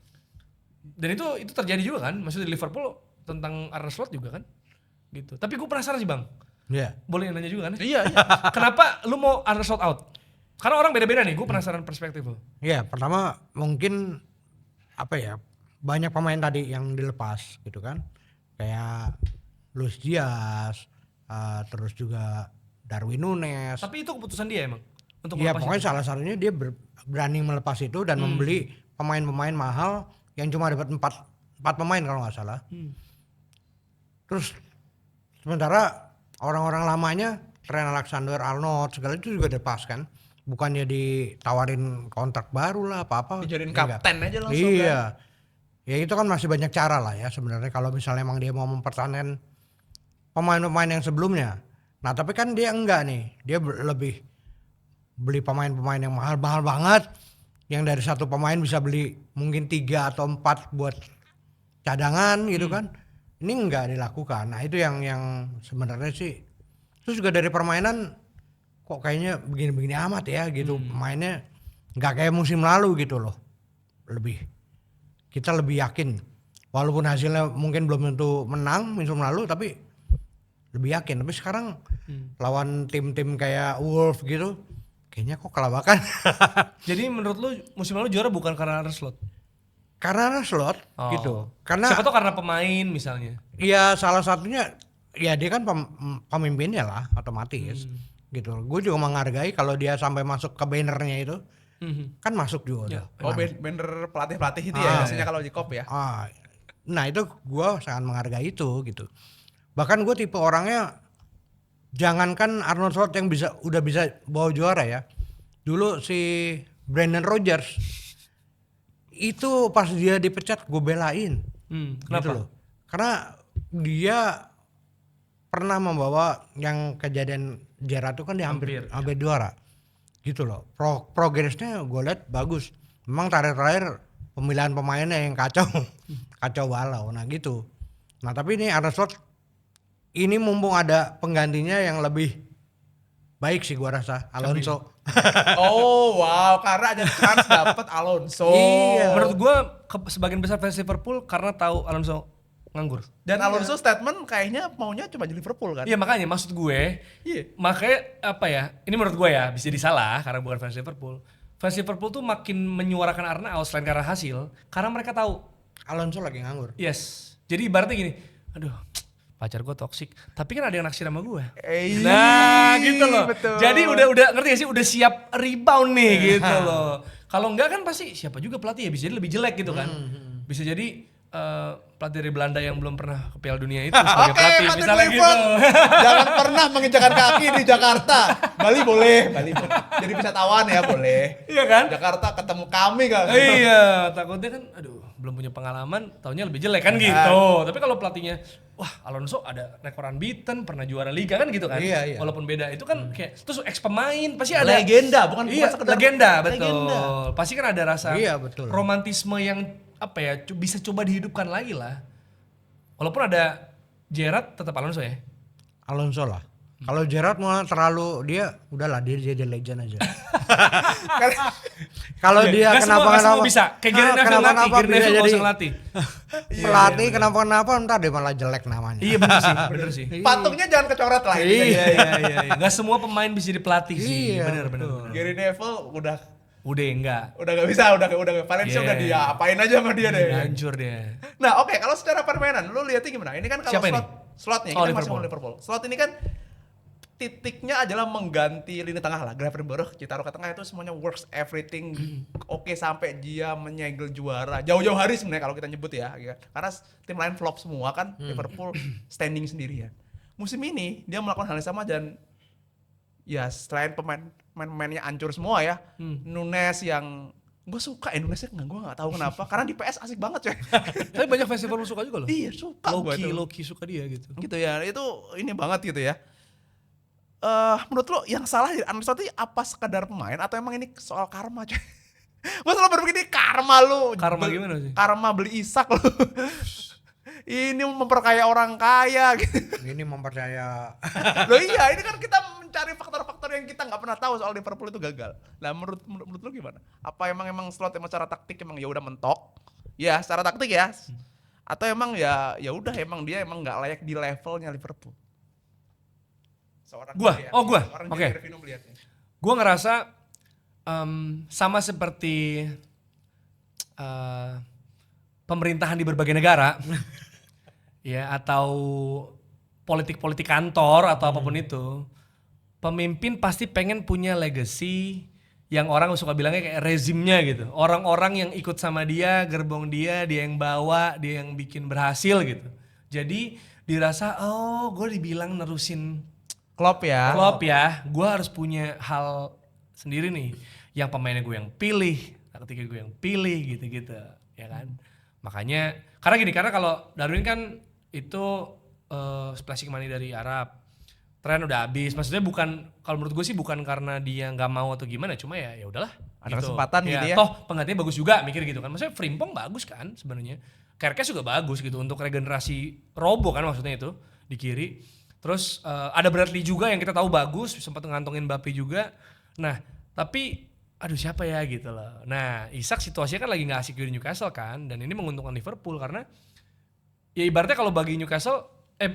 Dan itu terjadi juga kan, maksudnya di Liverpool tentang Arne Slot juga kan, gitu. Tapi gue penasaran sih bang, boleh nanya juga kan? Iya. Kenapa lu mau Arne Slot out? Karena orang beda-beda nih, gue penasaran perspektif lo. Iya, pertama mungkin banyak pemain tadi yang dilepas gitu kan, kayak Luis Diaz, terus juga Darwin Nunes. Tapi itu keputusan dia emang untuk Iya melepas pokoknya itu? salah satunya dia berani melepas itu dan membeli pemain-pemain mahal yang cuma dapat 4 pemain kalau nggak salah. Terus sementara orang-orang lamanya Trent Alexander-Arnold segala itu juga dilepas kan. Bukannya ditawarin kontrak baru lah apa-apa. Dijadiin Enggak. kapten aja langsung kan. Iya. Ya itu kan masih banyak cara lah ya sebenarnya kalau misalnya emang dia mau mempertahankan pemain-pemain yang sebelumnya. Nah tapi kan dia enggak nih. Dia lebih beli pemain-pemain yang mahal-mahal banget. Yang dari satu pemain bisa beli mungkin 3 atau 4 buat cadangan gitu kan. Ini enggak dilakukan. Nah itu yang sebenarnya sih. Terus juga dari permainan kok kayaknya begini-begini amat ya gitu. Mainnya enggak kayak musim lalu gitu loh. Kita lebih yakin. Walaupun hasilnya mungkin belum tentu menang musim lalu tapi lebih yakin. Tapi sekarang lawan tim-tim kayak Wolves gitu kayaknya kok kelabakan. Jadi menurut lu musim lalu juara bukan karena Arne Slot? Karena slot gitu. Karena siapa tuh karena pemain misalnya? ya salah satunya ya dia kan pemimpinnya lah otomatis gitu. Gue juga menghargai kalau dia sampai masuk ke bannernya itu kan masuk juga. Oh bener pelatih itu ya biasanya kalau di COP ya. Nah itu gue sangat menghargai itu gitu. Bahkan gue tipe orangnya, jangankan Arnold Slot yang udah bisa bawa juara ya. Dulu si Brendan Rodgers itu pas dia dipecat gue belain. Kenapa? Gitu loh. Karena dia pernah membawa yang kejadian Gerrard itu kan dia hampir juara. Gitu loh. Progresnya gue lihat bagus. Memang terakhir pemilihan pemainnya yang kacau. Kacau balau. Nah gitu. Nah tapi ini Arnold Slot ini mumpung ada penggantinya yang lebih baik sih gua rasa, Alonso. Oh wow, karena ada chance dapat Alonso. Iya. Menurut gue sebagian besar fans Liverpool karena tahu Alonso nganggur. Dan Alonso statement kayaknya maunya cuma di Liverpool kan? Iya makanya maksud gue, Iya. makanya apa ya? Ini menurut gue ya bisa disalah karena bukan fans Liverpool. Fans Liverpool tuh makin menyuarakan Arnaud selain karena hasil, karena mereka tahu. Alonso lagi nganggur. Yes. Jadi ibaratnya gini, aduh pacar gue toksik, tapi kan ada yang naksir sama gue. Iya, Nah gitu loh. betul. Jadi udah ngerti gak sih? Udah siap rebound nih gitu loh. Kalau enggak kan pasti siapa juga pelatih ya bisa jadi lebih jelek gitu kan. Bisa jadi pelatih dari Belanda yang belum pernah ke Piala Dunia itu sebagai pelatih Patrick misalnya gitu. Kluivert. Jangan pernah menginjakan kaki di Jakarta. Bali boleh. Jadi wisatawan ya boleh. Iya kan? Jakarta ketemu kami kan. Iya, takutnya kan aduh belum punya pengalaman, taunya lebih jelek kan gitu. Tapi kalau pelatihnya, wah Alonso ada rekor unbeaten, pernah juara liga kan gitu kan. Iya. Walaupun beda itu kan kayak terus ex pemain pasti ada Legenda, bukan iya, sekedar legenda, betul. legenda. Pasti kan ada rasa Iya, betul. romantisme yang apa ya bisa coba dihidupkan lagi lah. Walaupun ada Gerrard tetap Alonso ya. Alonso lah. Kalau Gerrard mau terlalu dia udahlah dia jadi legend aja. Kalau dia Nggak kenapa semua bisa. Kayak Gary Neville latih, Gary Neville nggak usah latih. pelatih kenapa ntar dia malah jelek namanya. Iya bener sih. Patungnya jangan kecoret lah. ini. Iya. Nggak semua pemain bisa jadi pelatih sih. Iya, Bener. Gary Neville Udah enggak. udah gak bisa, udah Valencia udah dia apain aja sama dia deh. Hancur dia. Nah oke, kalau secara permainan lu lihatnya gimana? Ini kan kalau Siapa ini? slotnya Oh, kita masih Liverpool. ngomong Liverpool. Slot ini kan titiknya adalah mengganti lini tengah lah. Gravenberch ditaruh ke tengah itu semuanya works everything oke sampai dia menyegel juara. Jauh-jauh hari sebenarnya kalau kita nyebut ya. Karena tim lain flop semua kan, Liverpool standing sendirian. Musim ini dia melakukan hal yang sama dan ya selain pemain-pemainnya hancur semua ya. Nunes yang gue suka Nunesnya gue nggak tahu kenapa karena di PS asik banget coy. Tapi banyak fans Liverpool suka juga loh. Iya suka gue itu. Loki suka dia gitu. Gitu ya, itu ini banget gitu ya. Menurut lo yang salah di Arnold Slot ini apa sekedar pemain atau emang ini soal karma coy? Gue selalu berpikir ini karma lo. Karma gimana sih? Karma beli Isak lo. Ini memperkaya orang kaya gitu. Ini mempercaya. Loh iya, ini kan kita mencari faktor-faktor yang kita nggak pernah tahu soal Liverpool itu gagal. Nah menurut lo gimana? Apa emang Slot emang secara taktik emang ya udah mentok? Ya secara taktik ya. Atau emang ya udah emang dia emang nggak layak di levelnya Liverpool? Gua? Oke. Melihatnya. Gue ngerasa sama seperti pemerintahan di berbagai negara, ya atau politik-politik kantor atau apapun itu, pemimpin pasti pengen punya legacy yang orang suka bilangnya kayak rezimnya gitu. Orang-orang yang ikut sama dia, gerbong dia yang bawa, dia yang bikin berhasil gitu. Jadi dirasa oh gue dibilang nerusin Klopp ya. Gue harus punya hal sendiri nih. Yang pemainnya gue yang pilih, taktiknya gue yang pilih gitu-gitu, ya kan. Makanya, karena kalau Darwin kan itu splashing money dari Arab. Tren udah habis. Maksudnya bukan, kalau menurut gue sih bukan karena dia nggak mau atau gimana, cuma ya udahlah. Ada kesempatan gitu ya. Toh penggantinya bagus juga, mikir gitu kan. Maksudnya Frimpong bagus kan sebenarnya. Kerkes juga bagus gitu untuk regenerasi Robo kan maksudnya itu di kiri. Terus ada Bradley juga yang kita tahu bagus, sempat ngantongin Mbappe juga. Nah, tapi aduh siapa ya gitu loh. Nah, Isak situasinya kan lagi gak asik di Newcastle kan, dan ini menguntungkan Liverpool karena ya ibaratnya kalau bagi Newcastle,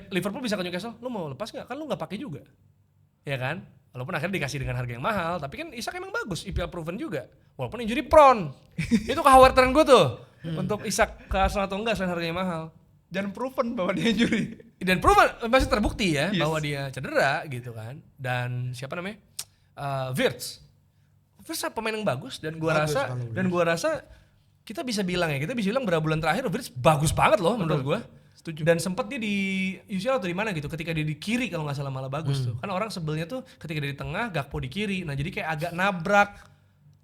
Liverpool bisa ke Newcastle, lu mau lepas gak? Kan lu gak pakai juga. Ya kan? Walaupun akhirnya dikasih dengan harga yang mahal, tapi kan Isak emang bagus, IPL proven juga. Walaupun injury prone. Itu kekhawatiran gue tuh untuk Isak ke Arsenal atau enggak selain harganya mahal. Dan proven bahwa dia injury. Dan masih terbukti ya Yes. bahwa dia cedera gitu kan. Dan siapa namanya? Wirtz. Wirtz pemain yang bagus dan gua rasa kita bisa bilang berapa bulan terakhir Wirtz bagus banget loh menurut gua. Setuju. Dan sempet dia di UCL atau di mana gitu ketika dia di kiri kalau nggak salah malah bagus tuh. Kan orang sebelnya tuh ketika dia di tengah, Gakpo di kiri. Nah, jadi kayak agak nabrak.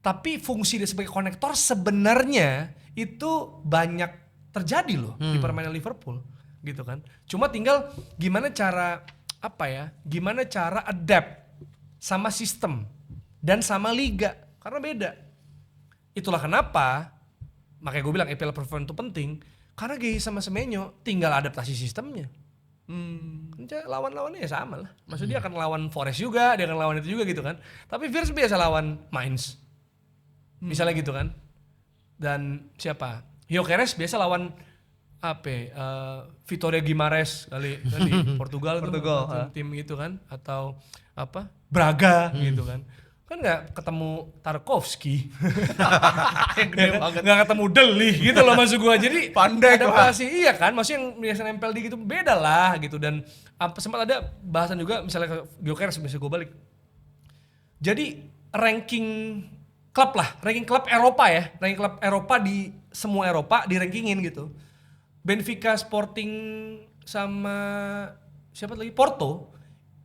Tapi fungsi dia sebagai konektor sebenarnya itu banyak terjadi loh di permainan Liverpool gitu kan. Cuma tinggal gimana cara adapt sama sistem dan sama liga karena beda. Itulah kenapa makanya gue bilang EPL performance itu penting karena Gay sama Semenyo tinggal adaptasi sistemnya. Lawan-lawannya ya sama lah. Maksudnya dia akan lawan Forest juga, dia akan lawan itu juga gitu kan. Tapi Wirtz biasa lawan Mainz. Misalnya gitu kan. Dan siapa? Gyökeres biasa lawan Vitória Guimarães kali kan di Portugal tuh tim gitu kan atau Braga gitu kan. Kan nggak ketemu Tarkowski, nggak ketemu Deli gitu loh maksud gua. Jadi Pandai adaptasi iya kan, maksudnya yang biasa nempel di gitu beda lah gitu. Dan sempat ada bahasan juga misalnya ke Gyökeres bisa gue balik. Jadi ranking klub Eropa di semua Eropa di rankingin gitu. Benfica, Sporting sama siapa lagi Porto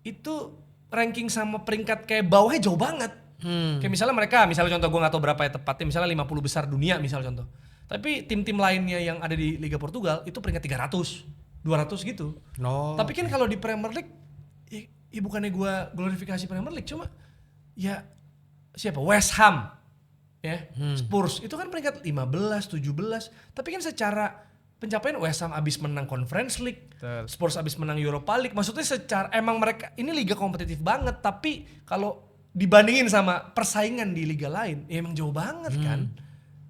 itu ranking sama peringkat kayak bawahnya jauh banget. Kayak misalnya contoh gue gak tahu berapa ya tepatnya, misalnya 50 besar dunia misalnya contoh. Tapi tim-tim lainnya yang ada di Liga Portugal itu peringkat 300, 200 gitu. Tapi kan kalau di Premier League, ya bukannya gue glorifikasi Premier League, cuma ya siapa? West Ham, ya Spurs, itu kan peringkat 15, 17. Tapi kan secara pencapaian West Ham abis menang Conference League, Spurs abis menang Europa League. Maksudnya secara emang mereka ini liga kompetitif banget, tapi kalau dibandingin sama persaingan di liga lain, ya emang jauh banget kan.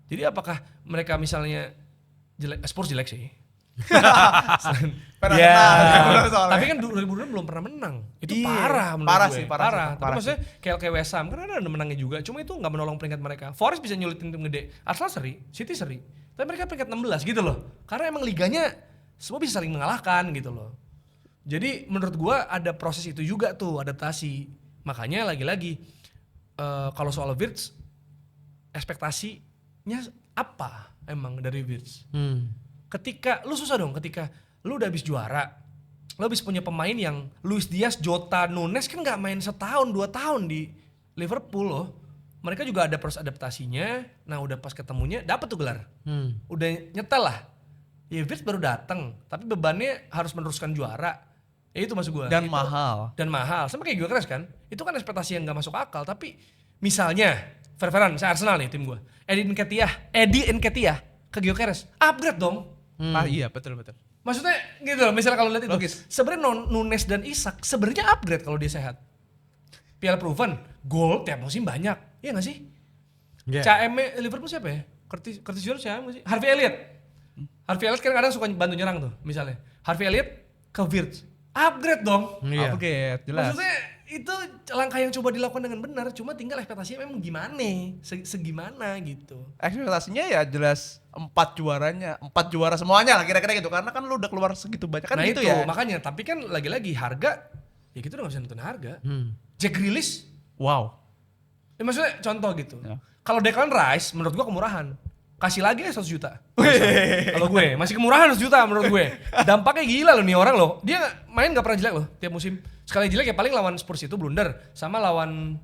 Jadi apakah mereka misalnya jelek? Spurs jelek sih. Tapi kan 2002 belum pernah menang. Itu parah menurut gue. Parah. Tapi maksudnya kayak West Ham kan ada menangnya juga. Cuma itu nggak menolong peringkat mereka. Forest bisa nyulitin tim gede. Arsenal seri, City seri. Tapi mereka peringkat 16 gitu loh. Karena emang liganya semua bisa saling mengalahkan gitu loh. Jadi menurut gue ada proses itu juga tuh adaptasi. Makanya lagi-lagi kalau soal Wirtz ekspektasinya apa emang dari Wirtz? Ketika lu susah dong ketika lu udah habis juara, lu habis punya pemain yang Luis Diaz, Jota, Nunes kan nggak main setahun 2 tahun di Liverpool loh. Mereka juga ada proses adaptasinya. Nah udah pas ketemunya dapat tuh gelar, udah nyetel lah. Ya Wirtz baru datang, tapi bebannya harus meneruskan juara. Ya itu maksud gue. Dan itu, mahal. sama kayak Gyökeres kan. Itu kan ekspektasi yang nggak masuk akal. Tapi misalnya fair-fairan, saya Arsenal nih tim gue. Eddie Nketiah ke Gyökeres, upgrade dong. Iya betul. Maksudnya gitu loh, misalnya kalau lihat itu. Logis. Sebenarnya Nunes dan Isak sebenarnya upgrade kalau dia sehat. Piala proven, gol tiap musim banyak. Iya gak sih? CM Liverpool siapa ya? Curtis Jones siapa sih? Harvey Elliott kan kadang suka bantu nyerang tuh misalnya. Harvey Elliott ke Wirtz, upgrade dong. Upgrade, jelas. Maksudnya itu langkah yang coba dilakukan dengan benar, cuma tinggal ekspektasinya memang gimana, segimana gitu. Ekspektasinya ya jelas 4 juara semuanya lah kira-kira gitu. Karena kan lu udah keluar segitu banyak kan nah gitu itu, ya. makanya, tapi kan lagi-lagi harga, ya kita udah gak bisa nentuin harga. Jack Grealish, Wow. ya maksudnya contoh gitu. Ya. Kalau Declan Rice menurut gua kemurahan. Kasih lagi 100 juta. Kalau gue masih kemurahan 100 juta menurut gue. Dampaknya gila loh nih orang loh. Dia main gak pernah jelek loh tiap musim. Sekali jelek ya paling lawan Spurs itu blunder. Sama lawan,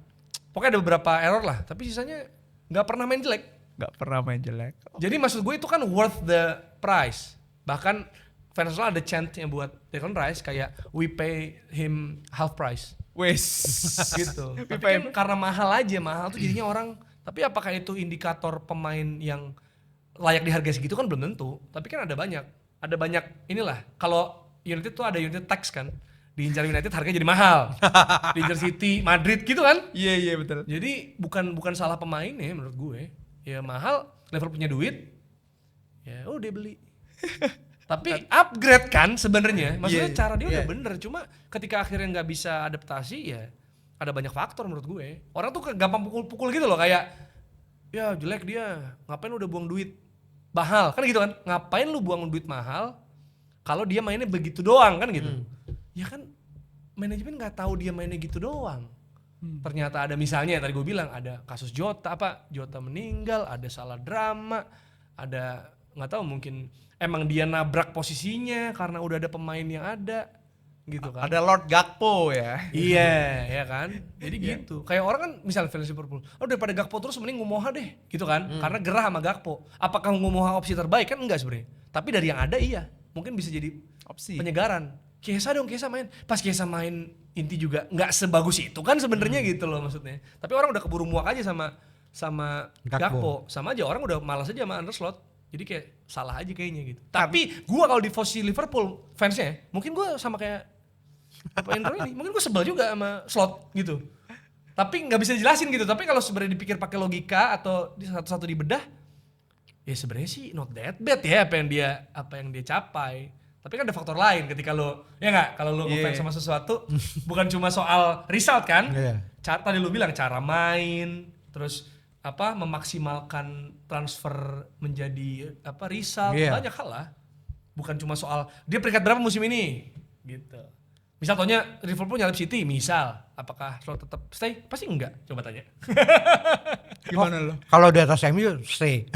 pokoknya ada beberapa error lah. Tapi sisanya gak pernah main jelek. Gak pernah main jelek. Jadi maksud gue itu kan worth the price. Bahkan fans Arsenal ada chant-nya buat Declan Rice kayak we pay him half price. Wes. Gitu. Tapi kan karena mahal tuh jadinya orang. Tapi apakah itu indikator pemain yang layak dihargai segitu kan belum tentu. Tapi kan ada banyak inilah. Kalau United tuh ada United tax kan. Diincar United harganya jadi mahal. Diincar City, Madrid gitu kan. Iya betul. Jadi bukan salah pemainnya menurut gue. Ya mahal, Liverpool punya duit. Ya dia beli. Tapi upgrade kan sebenarnya. Maksudnya cara dia udah bener. Cuma ketika akhirnya nggak bisa adaptasi ya ada banyak faktor menurut gue. Orang tuh gampang pukul-pukul gitu loh kayak ya jelek dia, ngapain lu udah buang duit mahal kan gitu kan, ngapain lu buang duit mahal kalau dia mainnya begitu doang kan gitu. Ya kan manajemen nggak tahu dia mainnya gitu doang. Ternyata ada misalnya tadi gue bilang ada kasus Jota meninggal, ada salah drama, ada nggak tahu mungkin emang dia nabrak posisinya karena udah ada pemain yang ada gitu kan. Ada Lord Gakpo ya. Iya, ya kan? Jadi gitu. Kayak orang kan misalnya fans Liverpool, daripada Gakpo terus mending Ngumoha deh, gitu kan? Karena gerah sama Gakpo. Apakah Ngumoha opsi terbaik? Kan enggak sebenarnya. Tapi dari yang ada iya, mungkin bisa jadi Opsi. penyegaran. Kiesa main. Pas Kiesa main inti juga nggak sebagus itu kan sebenarnya gitu loh maksudnya. Tapi orang udah keburu muak aja sama Gakpo. Sama aja orang udah malas aja sama Underslot. Jadi kayak salah aja kayaknya gitu. Tapi gua kalau di posisi Liverpool fansnya, mungkin gua sama kayak apa Indro ini, mungkin gua sebel juga sama Slot gitu. Tapi nggak bisa jelasin gitu. Tapi kalau sebenarnya dipikir pakai logika atau di satu-satu dibedah, ya sebenarnya sih not that bad ya apa yang dia capai. Tapi kan ada faktor lain ketika lo, ya nggak, kalau lo ngefans sama sesuatu, bukan cuma soal result kan. Tadi lo bilang cara main, terus apa memaksimalkan transfer menjadi apa result, banyak hal lah. Bukan cuma soal dia peringkat berapa musim ini, gitu. Misal contohnya Liverpool nyalip City, misal, apakah lo tetap stay? Pasti enggak, coba tanya. Gimana lo? Kalau di atas MU stay.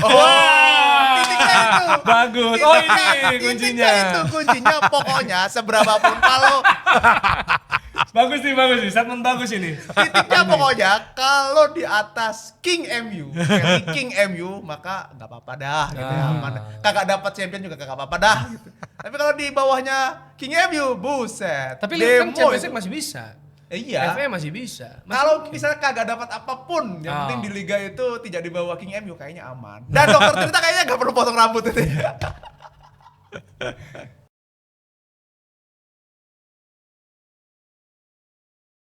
Titiknya itu. Bagus. Oh ini kuncinya. Itu kuncinya pokoknya seberapapun kalau Bagus nih, statement bagus ini. titiknya pokoknya kalau di atas King MU, King MU maka nggak apa-apa dah gitu ya, aman. Kagak dapat champion juga kagak apa-apa dah gitu. Tapi kalau di bawahnya King MU, buset. Tapi Liverpool kan Demo Champions itu. League masih bisa. Iya. FA masih bisa. Kalau misalnya kagak dapat apapun, yang penting di liga itu tidak di bawah King MU kayaknya aman. Dan dokter Tirta kayaknya nggak perlu potong rambut itu.